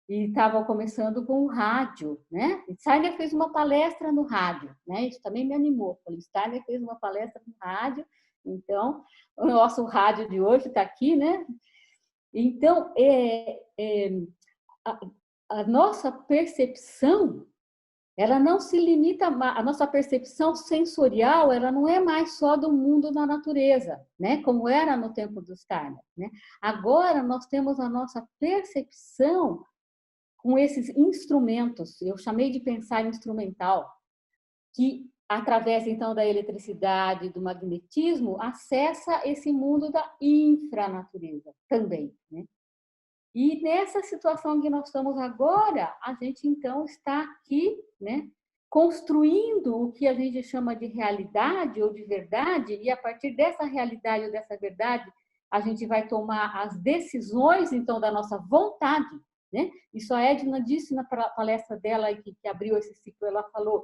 E estavam começando com o rádio, né? E Steiner fez uma palestra no rádio, né? Isso também me animou. Falei, Steiner fez uma palestra no rádio, então o nosso rádio de hoje está aqui, né? Então, a nossa percepção, ela não se limita, a nossa percepção sensorial, ela não é mais só do mundo da natureza, né? Como era no tempo do Steiner, né? Agora nós temos a nossa percepção com esses instrumentos, eu chamei de pensar instrumental, que através então da eletricidade, do magnetismo, acessa esse mundo da infranatureza também, né? E nessa situação que nós estamos agora, a gente então está aqui, né, construindo o que a gente chama de realidade ou de verdade, e a partir dessa realidade ou dessa verdade, a gente vai tomar as decisões então da nossa vontade, né? Isso a Edna disse na palestra dela que abriu esse ciclo, ela falou,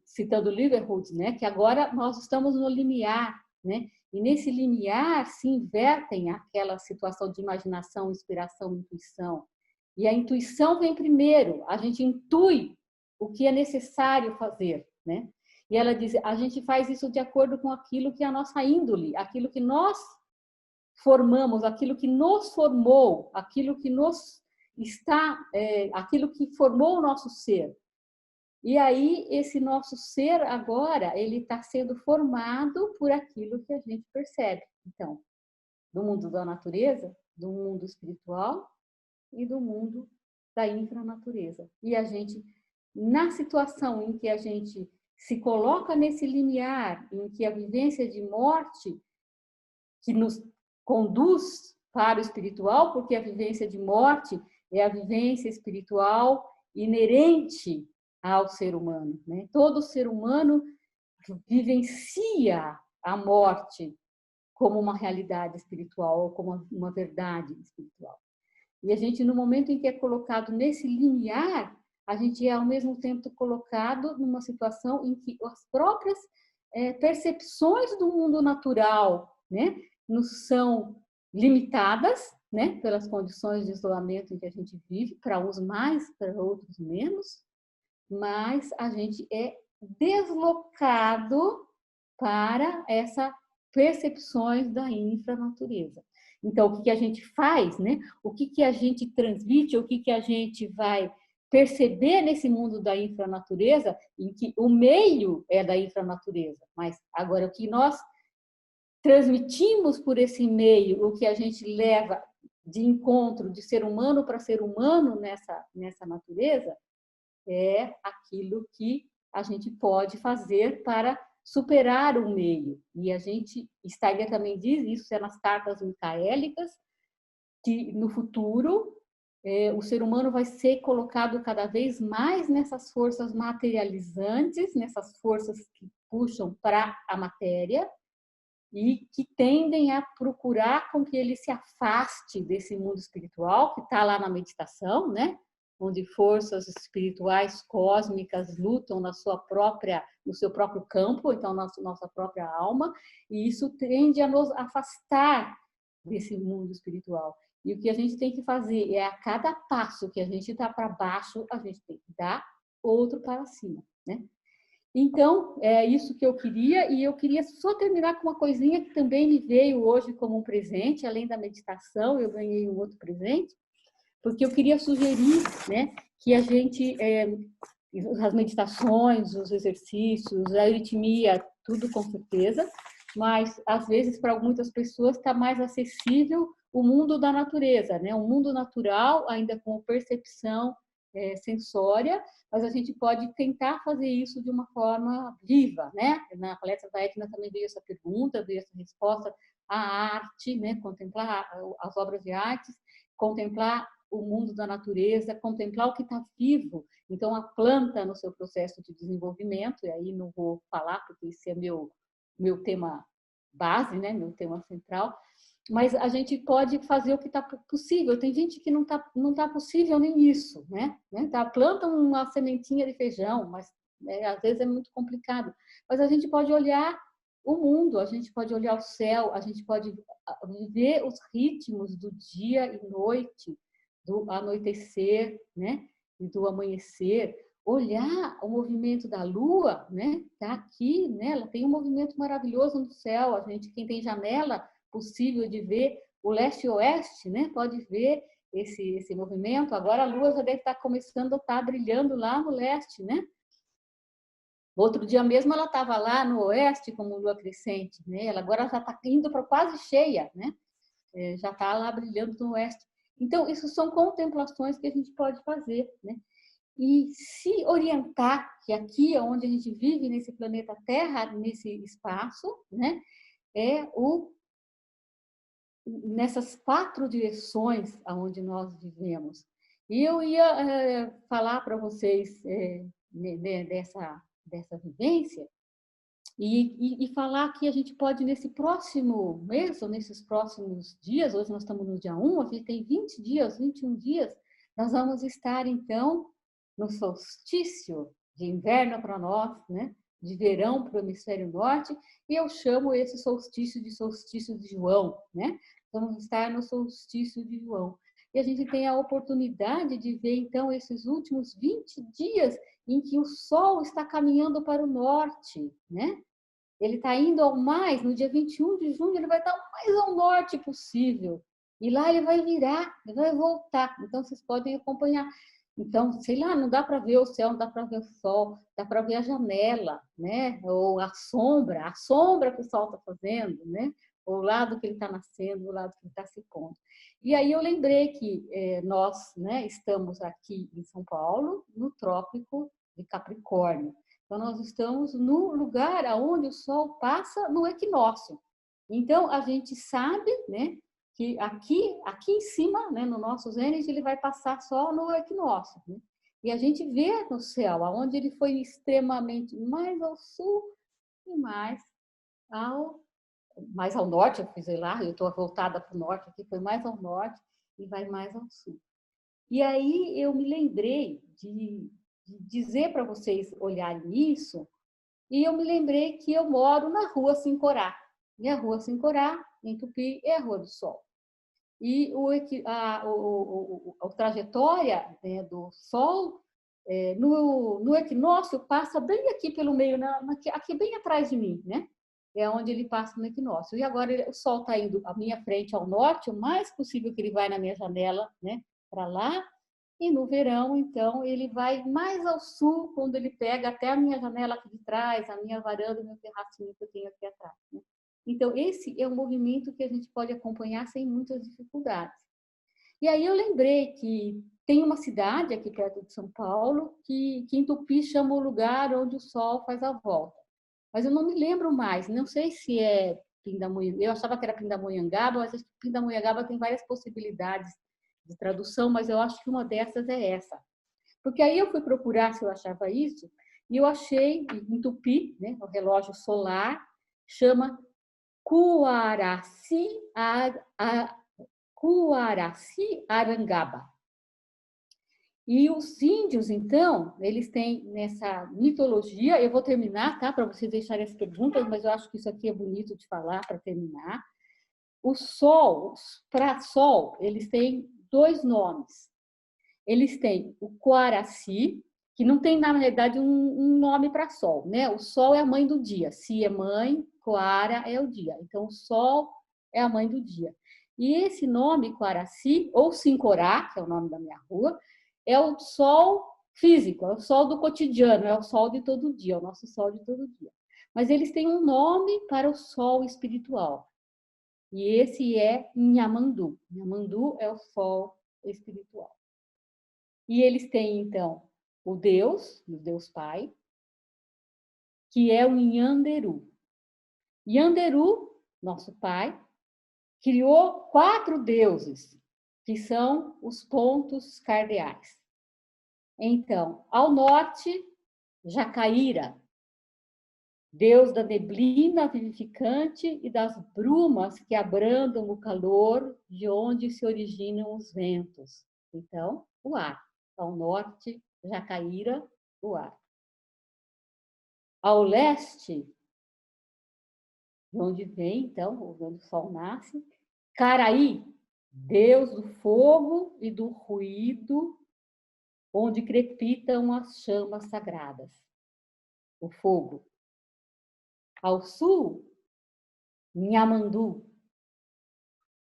citando Liverhood, né, que agora nós estamos no limiar, né? E nesse limiar se invertem aquela situação de imaginação, inspiração, intuição. E a intuição vem primeiro, a gente intui o que é necessário fazer, né? E ela diz, a gente faz isso de acordo com aquilo que é a nossa índole, aquilo que nós formamos, aquilo que nos formou, aquilo que nos está, aquilo que formou o nosso ser. E aí, esse nosso ser agora, ele está sendo formado por aquilo que a gente percebe. Então, do mundo da natureza, do mundo espiritual e do mundo da infranatureza. E a gente, na situação em que a gente se coloca nesse limiar, em que a vivência de morte, que nos conduz para o espiritual, porque a vivência de morte é a vivência espiritual inerente ao ser humano, né? Todo ser humano vivencia a morte como uma realidade espiritual, ou como uma verdade espiritual. E a gente, no momento em que é colocado nesse limiar, a gente é, ao mesmo tempo, colocado numa situação em que as próprias percepções do mundo natural, né, nos são limitadas, né, pelas condições de isolamento em que a gente vive, para uns mais, para outros menos, mas a gente é deslocado para essas percepções da infranatureza. Então, o que a gente faz, né? O que a gente transmite, o que a gente vai perceber nesse mundo da infranatureza, em que o meio é da infranatureza, mas agora o que nós transmitimos por esse meio, o que a gente leva de encontro de ser humano para ser humano nessa natureza, é aquilo que a gente pode fazer para superar o meio. E a gente, Steiner também diz, isso é nas cartas micaélicas, que no futuro o ser humano vai ser colocado cada vez mais nessas forças materializantes, nessas forças que puxam para a matéria e que tendem a procurar com que ele se afaste desse mundo espiritual que está lá na meditação, né? Onde forças espirituais cósmicas lutam no seu próprio campo, então na nossa própria alma, e isso tende a nos afastar desse mundo espiritual. E o que a gente tem que fazer é, a cada passo que a gente dá para baixo, a gente tem que dar outro para cima, né? Então, é isso que eu queria, e eu queria só terminar com uma coisinha que também me veio hoje como um presente, além da meditação, eu ganhei um outro presente, porque eu queria sugerir, né, que a gente, as meditações, os exercícios, a aritmia, tudo com certeza, mas às vezes para muitas pessoas está mais acessível o mundo da natureza, né, um mundo natural, ainda com percepção sensória, mas a gente pode tentar fazer isso de uma forma viva, né? Na palestra da Edna também veio essa pergunta, veio essa resposta, a arte, né? Contemplar as obras de artes, contemplar o mundo da natureza, contemplar o que está vivo. Então, a planta no seu processo de desenvolvimento, e aí não vou falar, porque esse é meu tema base, né? Meu tema central, Mas a gente pode fazer o que está possível. Tem gente que não tá possível nem isso, né? Planta uma sementinha de feijão, mas às vezes é muito complicado. Mas a gente pode olhar o mundo, a gente pode olhar o céu, a gente pode ver os ritmos do dia e noite, do anoitecer, né? E do amanhecer. Olhar o movimento da lua, né? Tá aqui, né? Ela tem um movimento maravilhoso no céu. A gente, quem tem janela possível de ver o leste e oeste, né? Pode ver esse movimento. Agora a lua já deve estar começando a estar brilhando lá no leste, né? Outro dia mesmo ela estava lá no oeste como lua crescente, né? Ela agora já está indo para quase cheia, né? Já está lá brilhando no oeste. Então, isso são contemplações que a gente pode fazer, né? E se orientar que aqui onde a gente vive, nesse planeta Terra, nesse espaço, né? É nessas 4 direções aonde nós vivemos. E eu ia falar para vocês dessa vivência e falar que a gente pode, nesse próximo mês, ou nesses próximos dias, hoje nós estamos no dia 1, a gente tem 20 dias, 21 dias, nós vamos estar, então, no solstício de inverno para nós, né? De verão para o hemisfério norte, e eu chamo esse solstício de João, né? Vamos estar no solstício de João. E a gente tem a oportunidade de ver, então, esses últimos 20 dias em que o Sol está caminhando para o norte, né? Ele está indo ao mais, no dia 21 de junho, ele vai estar o mais ao norte possível. E lá ele vai virar, ele vai voltar. Então, vocês podem acompanhar. Então, sei lá, não dá para ver o céu, não dá para ver o sol, dá para ver a janela, né? Ou a sombra que o sol está fazendo, né? O lado que ele está nascendo, o lado que ele está se pondo. E aí eu lembrei que nós, né, estamos aqui em São Paulo, no Trópico de Capricórnio. Então, nós estamos no lugar onde o Sol passa no equinócio. Então, a gente sabe, né, que aqui em cima, né, no nosso zênite, ele vai passar só no equinócio. Né? E a gente vê no céu, aonde ele foi extremamente mais ao sul e mais ao norte, eu fiz lá, eu estou voltada para o norte aqui, foi mais ao norte e vai mais ao sul. E aí eu me lembrei de dizer para vocês olharem isso, e eu me lembrei que eu moro na Rua Sincorá. E a Rua Sincorá, em Tupi, é a Rua do Sol. E a trajetória, né, do Sol no equinócio passa bem aqui pelo meio, aqui bem atrás de mim, né? É onde ele passa no equinócio. E agora o Sol está indo à minha frente ao norte, o mais possível que ele vai na minha janela, né? Para lá. E no verão, então, ele vai mais ao sul, quando ele pega até a minha janela aqui de trás, a minha varanda, o meu terracinho que eu tenho aqui atrás. Né? Então, esse é um movimento que a gente pode acompanhar sem muitas dificuldades. E aí eu lembrei que tem uma cidade aqui perto de São Paulo que em Tupi chama o lugar onde o Sol faz a volta. Mas eu não me lembro mais, não sei se é Pindamonhangaba, eu achava que era Pindamonhangaba, mas Pindamonhangaba tem várias possibilidades de tradução, mas eu acho que uma dessas é essa. Porque aí eu fui procurar se eu achava isso, e eu achei em Tupi, né, o relógio solar, chama Cuaraci-Arangaba. E os índios, então, eles têm nessa mitologia, eu vou terminar, tá? Para vocês deixarem as perguntas, mas eu acho que isso aqui é bonito de falar para terminar. O Sol, para Sol, eles têm 2 nomes. Eles têm o Coaraci, que não tem, na realidade, um nome para Sol, né? O Sol é a mãe do dia. Si é mãe, Coara é o dia. Então, o Sol é a mãe do dia. E esse nome, Coaraci, ou Sincorá, que é o nome da minha rua, é o Sol físico, é o Sol do cotidiano, é o Sol de todo dia, é o nosso Sol de todo dia. Mas eles têm um nome para o Sol espiritual. E esse é Nhamandu. Nhamandu é o Sol espiritual. E eles têm, então, o Deus Pai, que é o Nhanderu. Nhanderu, nosso pai, criou 4 deuses, que são os pontos cardeais. Então, ao norte, Jacaíra, Deus da neblina vivificante e das brumas que abrandam o calor de onde se originam os ventos. Então, o ar. Ao norte, Jacaíra, o ar. Ao leste, de onde vem, então, onde o sol nasce, Caraí, Deus do fogo e do ruído, onde crepitam as chamas sagradas. O fogo. Ao sul, Nhamandu,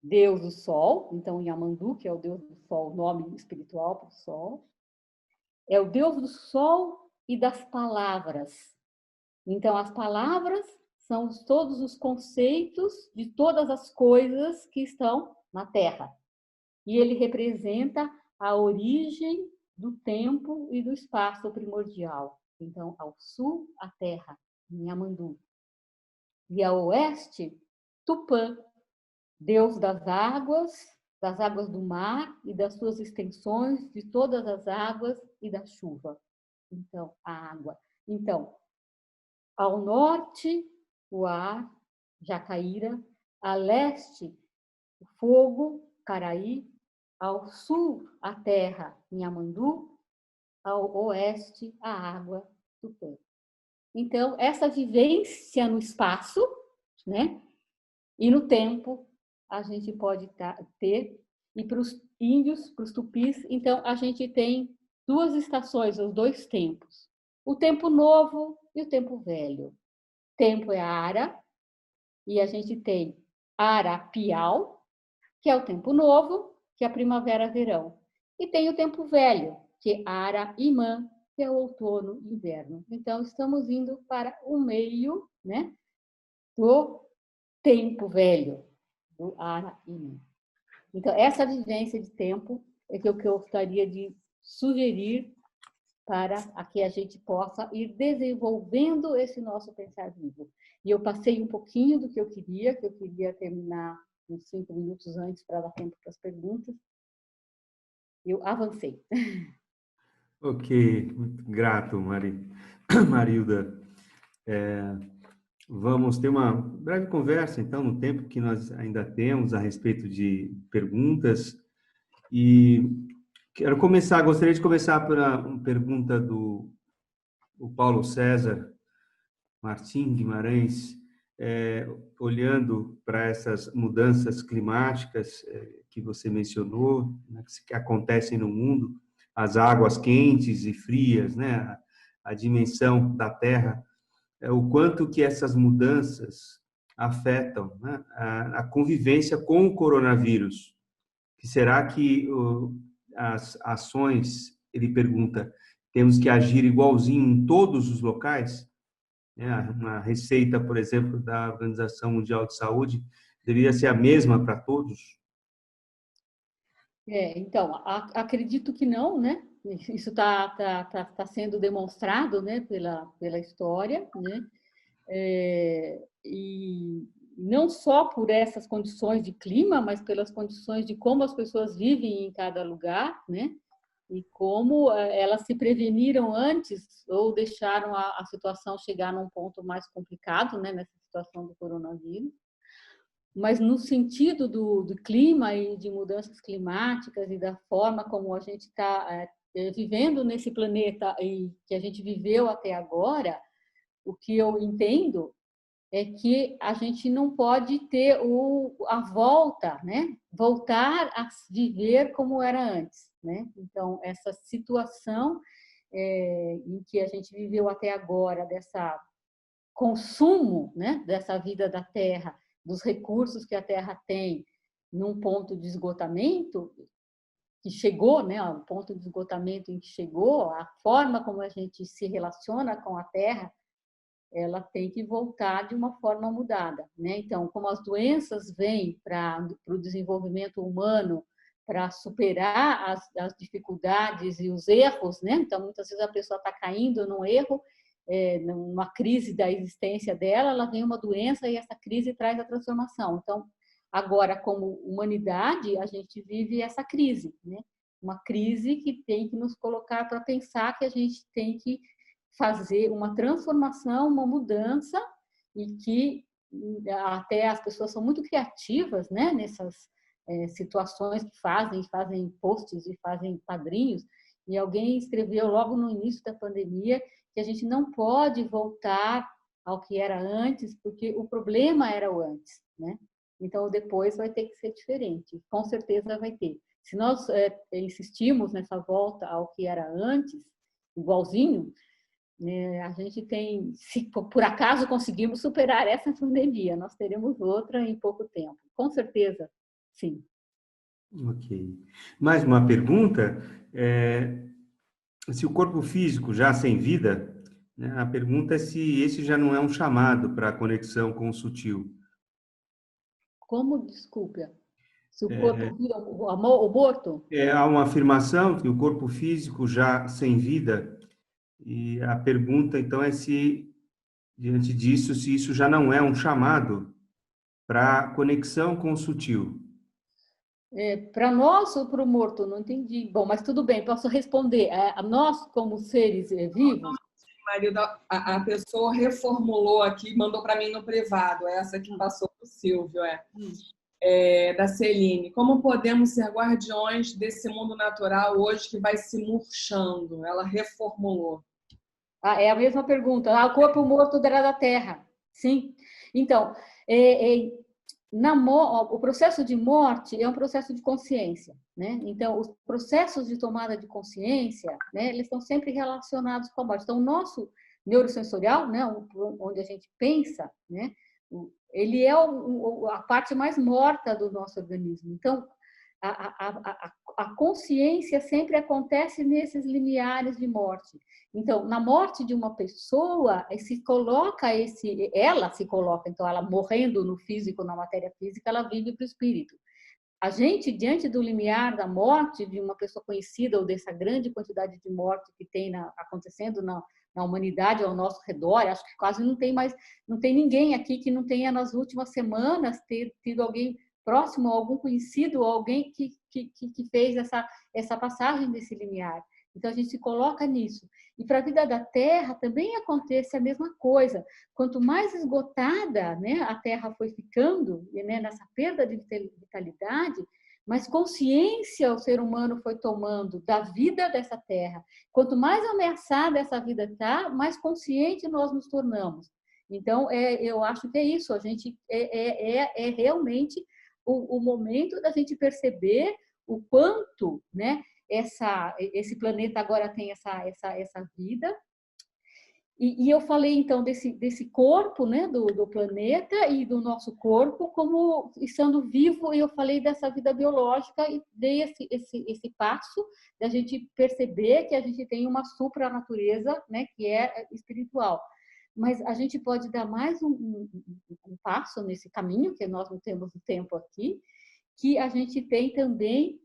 Deus do sol. Então, Nhamandu, que é o Deus do sol, nome espiritual para o sol, é o Deus do sol e das palavras. Então, as palavras são todos os conceitos de todas as coisas que estão na Terra. E ele representa a origem do tempo e do espaço primordial. Então, ao sul, a Terra, Nhamandu. E ao oeste, Tupã, Deus das águas do mar e das suas extensões, de todas as águas e da chuva. Então, a água. Então, ao norte, o ar, Jacaíra. A leste, o fogo, Caraí. Ao sul, a terra, Nhamandu. Ao oeste, a água, Tupã. Então, essa vivência no espaço, né? E no tempo, a gente pode ter. E para os índios, para os tupis, então, a gente tem duas estações, os dois tempos. O tempo novo e o tempo velho. Tempo é Ara, e a gente tem Arapiau, que é o tempo novo, que é a primavera-verão. E tem o tempo velho, que é Araimã, que é o outono e inverno. Então, estamos indo para o meio, né, do tempo velho, do Araimã. Então, essa vivência de tempo é que eu gostaria de sugerir para que a gente possa ir desenvolvendo esse nosso pensar vivo. E eu passei um pouquinho do que eu queria terminar uns 5 minutos antes para dar tempo para as perguntas. Eu avancei. Ok, muito grato, Marilda. Vamos ter uma breve conversa, então, no tempo que nós ainda temos a respeito de perguntas. E gostaria de começar por uma pergunta do Paulo César Martim Guimarães, olhando para essas mudanças climáticas que você mencionou, né, que acontecem no mundo, as águas quentes e frias, né, a dimensão da Terra, o quanto que essas mudanças afetam, né, a convivência com o coronavírus. Que será que as ações, ele pergunta, temos que agir igualzinho em todos os locais? Uma receita, por exemplo, da Organização Mundial de Saúde deveria ser a mesma para todos? Então, acredito que não, né? Isso tá sendo demonstrado, né, pela história, né? E não só por essas condições de clima, mas pelas condições de como as pessoas vivem em cada lugar, né? E como elas se preveniram antes ou deixaram a situação chegar num ponto mais complicado, né, nessa situação do coronavírus. Mas no sentido do clima e de mudanças climáticas e da forma como a gente está vivendo nesse planeta e que a gente viveu até agora, o que eu entendo é que a gente não pode ter a volta, né? Voltar a viver como era antes, né? Então, essa situação em que a gente viveu até agora, dessa consumo, né? Dessa vida da Terra, dos recursos que a Terra tem, num ponto de esgotamento, que chegou, né? O ponto de esgotamento em que chegou, a forma como a gente se relaciona com a Terra, ela tem que voltar de uma forma mudada, né? Então, como as doenças vêm para o desenvolvimento humano, para superar as dificuldades e os erros, né? Então, muitas vezes a pessoa está caindo num erro, numa crise da existência dela, ela vem uma doença e essa crise traz a transformação. Então, agora, como humanidade, a gente vive essa crise, né? Uma crise que tem que nos colocar para pensar que a gente tem que fazer uma transformação, uma mudança, e que até as pessoas são muito criativas, né, nessas situações que fazem posts e fazem padrinhos. E alguém escreveu logo no início da pandemia que a gente não pode voltar ao que era antes, porque o problema era o antes, né? Então, o depois vai ter que ser diferente, com certeza vai ter. Se nós insistimos nessa volta ao que era antes, igualzinho, né, a gente tem, se por acaso conseguimos superar essa pandemia, nós teremos outra em pouco tempo, com certeza, sim. Ok. Mais uma pergunta. Se o corpo físico já sem vida, né, a pergunta é se esse já não é um chamado para a conexão com o sutil. Como, desculpa, se o corpo vira o morto? Há uma afirmação que o corpo físico já sem vida, e a pergunta então é se, diante disso, se isso já não é um chamado para a conexão com o sutil. Para nós ou para o morto? Não entendi. Bom, mas tudo bem, posso responder. A nós, como seres vivos, Marilda, a pessoa reformulou aqui, mandou para mim no privado, essa que passou para o Silvio, da Celine. Como podemos ser guardiões desse mundo natural hoje que vai se murchando? Ela reformulou. é a mesma pergunta. O corpo morto era da Terra. Sim. Então, o processo de morte é um processo de consciência, né? Então, os processos de tomada de consciência, né, eles estão sempre relacionados com a morte. Então, o nosso neurosensorial, né, onde a gente pensa, né, ele é a parte mais morta do nosso organismo. Então, a consciência sempre acontece nesses limiares de morte. Então, na morte de uma pessoa, ela se coloca, então, ela morrendo no físico, na matéria física, ela vive para o espírito. A gente, diante do limiar da morte de uma pessoa conhecida ou dessa grande quantidade de morte que tem acontecendo na humanidade ao nosso redor, acho que quase não tem ninguém aqui que não tenha nas últimas semanas tido alguém próximo, algum conhecido, alguém que fez essa passagem desse limiar. Então, a gente se coloca nisso. E para a vida da Terra também acontece a mesma coisa. Quanto mais esgotada, né, a Terra foi ficando, né, nessa perda de vitalidade, mais consciência o ser humano foi tomando da vida dessa Terra. Quanto mais ameaçada essa vida está, mais consciente nós nos tornamos. Então, eu acho que é isso. A gente é realmente o momento da gente perceber o quanto, né, esse planeta agora tem essa vida. E eu falei, então, desse corpo, né, do planeta e do nosso corpo como estando vivo, e eu falei dessa vida biológica e dei esse passo da gente perceber que a gente tem uma supranatureza, né, que é espiritual. Mas a gente pode dar mais um passo nesse caminho, que nós não temos o tempo aqui, que a gente tem também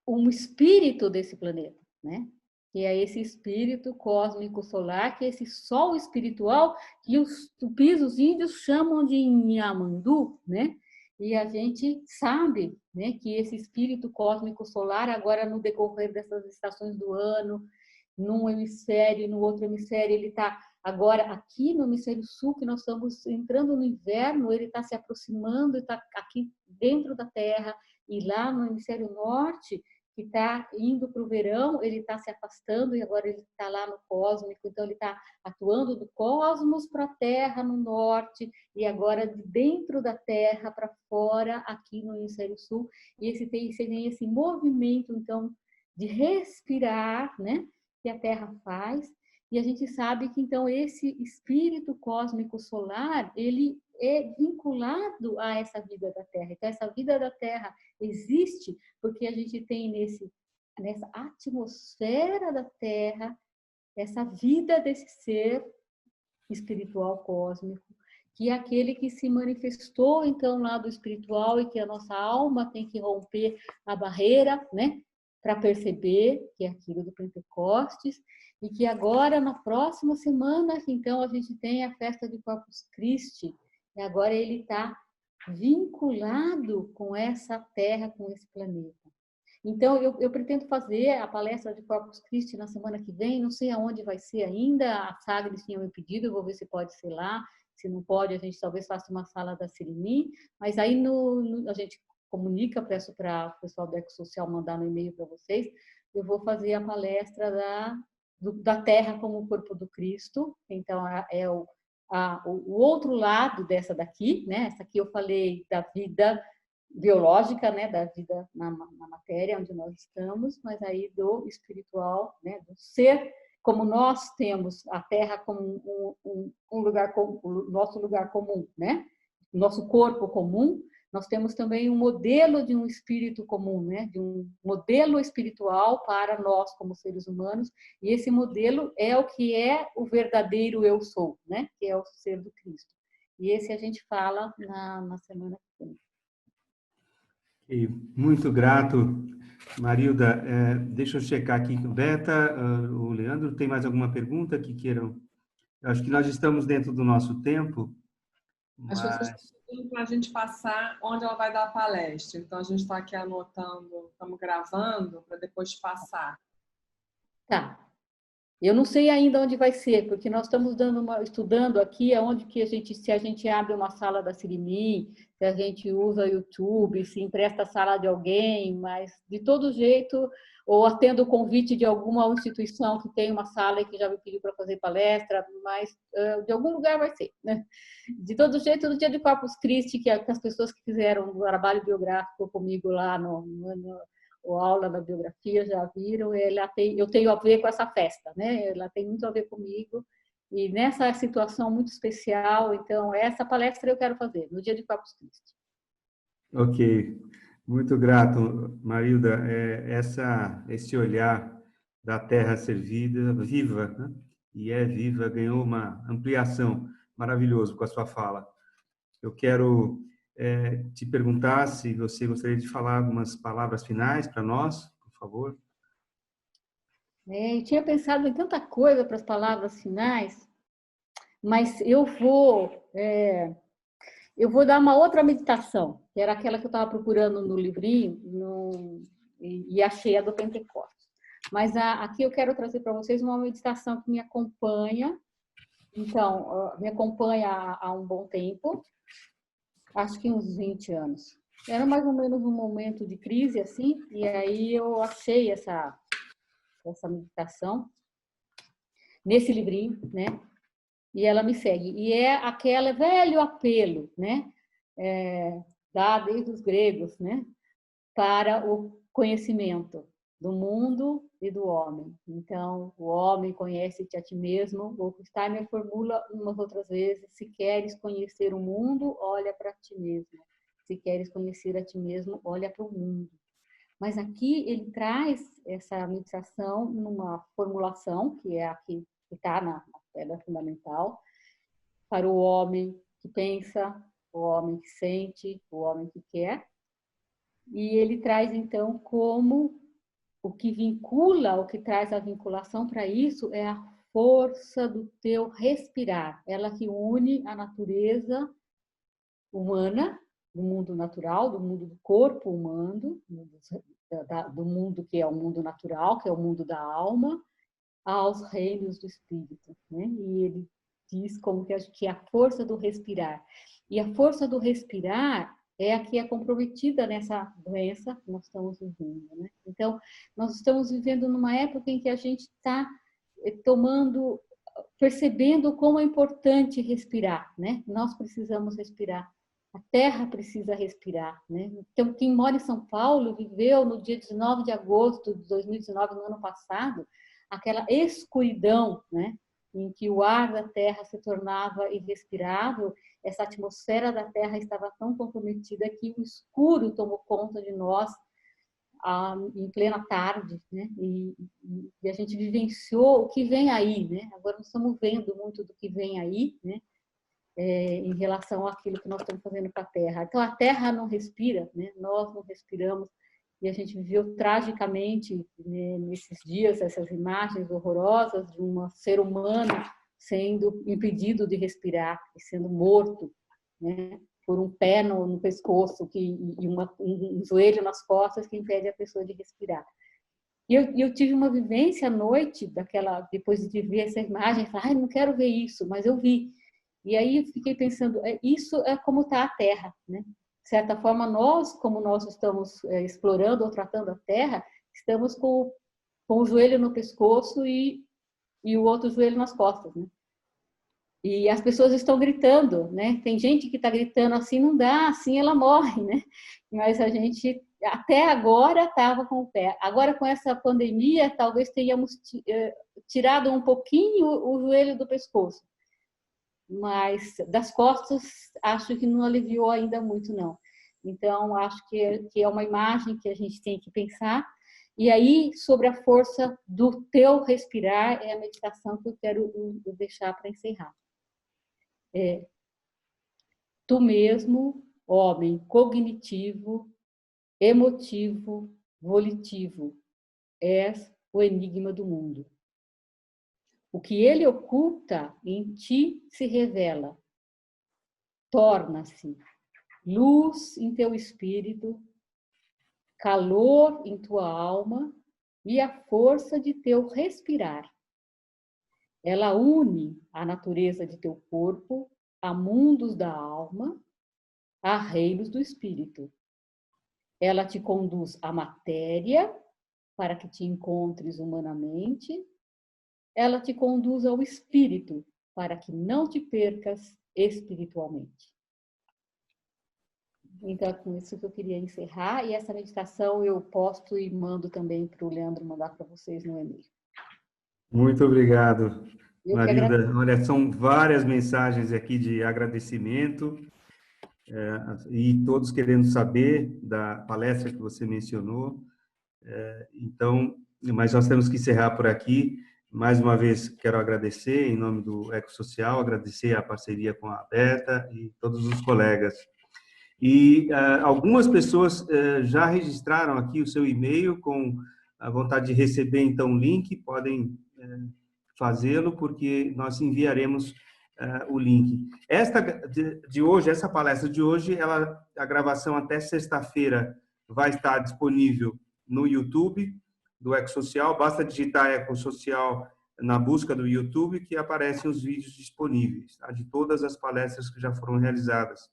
um espírito desse planeta, né? Que é esse espírito cósmico solar, que é esse sol espiritual que os tupis, os índios, chamam de Nhamandu, né? E a gente sabe, né, que esse espírito cósmico solar, agora no decorrer dessas estações do ano, num hemisfério, no outro hemisfério, ele está agora aqui no hemisfério sul, que nós estamos entrando no inverno, ele está se aproximando, está aqui dentro da Terra, e lá no hemisfério norte, que está indo para o verão, ele está se afastando e agora ele está lá no cósmico, então ele está atuando do cosmos para a Terra no norte e agora de dentro da Terra para fora aqui no hemisfério sul, e tem esse movimento então de respirar, né, que a Terra faz, e a gente sabe que então esse espírito cósmico solar, ele é vinculado a essa vida da Terra. Então essa vida da Terra existe porque a gente tem nessa atmosfera da Terra essa vida desse ser espiritual cósmico, que é aquele que se manifestou então lá do espiritual e que a nossa alma tem que romper a barreira, né, para perceber que é aquilo do Pentecostes, e que agora na próxima semana então a gente tem a festa de Corpus Christi, e agora ele está vinculado com essa Terra, com esse planeta. Então, eu pretendo fazer a palestra de Corpus Christi na semana que vem, não sei aonde vai ser ainda, a Sagres tinha me pedido, eu vou ver se pode ser lá, se não pode, a gente talvez faça uma sala da Sereni, mas aí a gente comunica, peço para o pessoal do EcoSocial mandar no e-mail para vocês, eu vou fazer a palestra da Terra como o corpo do Cristo, então é o outro lado dessa daqui, né? Essa aqui eu falei da vida biológica, né, da vida na matéria onde nós estamos, mas aí do espiritual, né, do ser, como nós temos a Terra como um lugar comum, o nosso lugar comum, né, nosso corpo comum, nós temos também um modelo de um espírito comum, né, de um modelo espiritual para nós como seres humanos, e esse modelo é o que é o verdadeiro eu sou, né, que é o ser do Cristo. E esse a gente fala na semana que vem. E muito grato, Marilda. Deixa eu checar aqui com Beta, o Leandro, tem mais alguma pergunta que queiram? Acho que nós estamos dentro do nosso tempo, As pessoas mas... estão pedindo para a gente passar onde ela vai dar a palestra. Então, a gente está aqui anotando, estamos gravando para depois passar. Tá. Eu não sei ainda onde vai ser, porque nós estamos estudando aqui aonde que se a gente abre uma sala da Sirimi, se a gente usa o YouTube, se empresta a sala de alguém, mas de todo jeito, ou atendo o convite de alguma instituição que tem uma sala e que já me pediu para fazer palestra, mas de algum lugar vai ser, né? De todo jeito, no dia de Corpus Christi, que as pessoas que fizeram o trabalho biográfico comigo lá ou aula da biografia já viram, eu tenho a ver com essa festa, né? Ela tem muito a ver comigo e nessa situação muito especial, então essa palestra eu quero fazer no dia de Corpus Christi. Ok, muito grato, Marilda. Esse olhar da terra servida, viva, né? E é viva, ganhou uma ampliação, maravilhoso com a sua fala. Eu quero te perguntar se você gostaria de falar algumas palavras finais para nós, por favor. Eu tinha pensado em tanta coisa para as palavras finais, mas eu vou dar uma outra meditação, que era aquela que eu estava procurando no livrinho e achei a do Pentecostes. Mas aqui eu quero trazer para vocês uma meditação que me acompanha. Então, me acompanha há um bom tempo, acho que uns 20 anos. Era mais ou menos um momento de crise, assim, e aí eu achei essa meditação nesse livrinho, né? E ela me segue. E é aquele velho apelo, né? Dá desde os gregos, né? Para o conhecimento do mundo e do homem. Então, o homem conhece-te a ti mesmo. O Steiner formula umas outras vezes: se queres conhecer o mundo, olha para ti mesmo. Se queres conhecer a ti mesmo, olha para o mundo. Mas aqui ele traz essa meditação numa formulação, que é a que está na pedra fundamental, para o homem que pensa, o homem que sente, o homem que quer. E ele traz, então, como o que vincula, o que traz a vinculação para isso é a força do teu respirar. Ela que une a natureza humana, do mundo natural, do mundo do corpo humano, do mundo que é o mundo natural, que é o mundo da alma, aos reinos do espírito, né? E ele diz como que é a força do respirar. E a força do respirar é a que é comprometida nessa doença que nós estamos vivendo, né? Então, nós estamos vivendo numa época em que a gente está percebendo como é importante respirar, né? Nós precisamos respirar. A terra precisa respirar, né? Então, quem mora em São Paulo viveu no dia 19 de agosto de 2019, no ano passado, aquela escuridão, né? Em que o ar da terra se tornava irrespirável, essa atmosfera da terra estava tão comprometida que o escuro tomou conta de nós em plena tarde, né? E a gente vivenciou o que vem aí, né? Agora nós estamos vendo muito do que vem aí, né? Em relação àquilo que nós estamos fazendo com a Terra. Então, a Terra não respira, né? Nós não respiramos, e a gente viveu tragicamente, né, nesses dias, essas imagens horrorosas de um ser humano sendo impedido de respirar e sendo morto, né? por um pé no pescoço e um joelho nas costas que impede a pessoa de respirar. E eu tive uma vivência à noite, depois de ver essa imagem, falei, não quero ver isso, mas eu vi. E aí eu fiquei pensando, isso é como está a Terra, né? De certa forma, como nós estamos explorando ou tratando a Terra, estamos com o joelho no pescoço e o outro joelho nas costas, né? E as pessoas estão gritando, né? Tem gente que está gritando assim, não dá, assim ela morre, né? Mas a gente, até agora, estava com o pé. Agora, com essa pandemia, talvez tenhamos tirado um pouquinho o joelho do pescoço. Mas das costas, acho que não aliviou ainda muito, não. Então, acho que é uma imagem que a gente tem que pensar. E aí, sobre a força do teu respirar, é a meditação que eu quero deixar para encerrar. Tu mesmo, homem cognitivo, emotivo, volitivo, és o enigma do mundo. O que ele oculta em ti se revela, torna-se luz em teu espírito, calor em tua alma e a força de teu respirar. Ela une a natureza de teu corpo a mundos da alma, a reinos do espírito. Ela te conduz à matéria para que te encontres humanamente. Ela te conduz ao espírito para que não te percas espiritualmente. Então, é com isso que eu queria encerrar. E essa meditação eu posto e mando também para o Leandro mandar para vocês no e-mail. Muito obrigado, Marilda. Olha, são várias mensagens aqui de agradecimento, e todos querendo saber da palestra que você mencionou. Então, mas nós temos que encerrar por aqui. Mais uma vez, quero agradecer, em nome do Ecossocial, agradecer a parceria com a Berta e todos os colegas. E algumas pessoas já registraram aqui o seu e-mail com a vontade de receber, então, o link. Podem fazê-lo, porque nós enviaremos o link. Esta de hoje, essa palestra de hoje, a gravação até sexta-feira vai estar disponível no YouTube do Ecossocial. Basta digitar Ecossocial na busca do YouTube que aparecem os vídeos disponíveis, tá? De todas as palestras que já foram realizadas.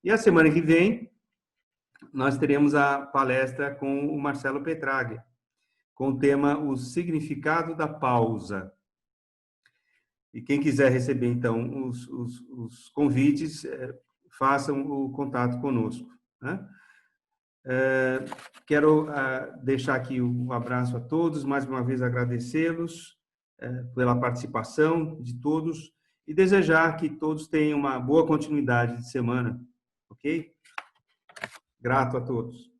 E a semana que vem, nós teremos a palestra com o Marcelo Petraglia, com o tema O Significado da Pausa. E quem quiser receber, então, os convites, façam o contato conosco, né? Quero deixar aqui um abraço a todos, mais uma vez agradecê-los pela participação de todos e desejar que todos tenham uma boa continuidade de semana, ok? Grato a todos.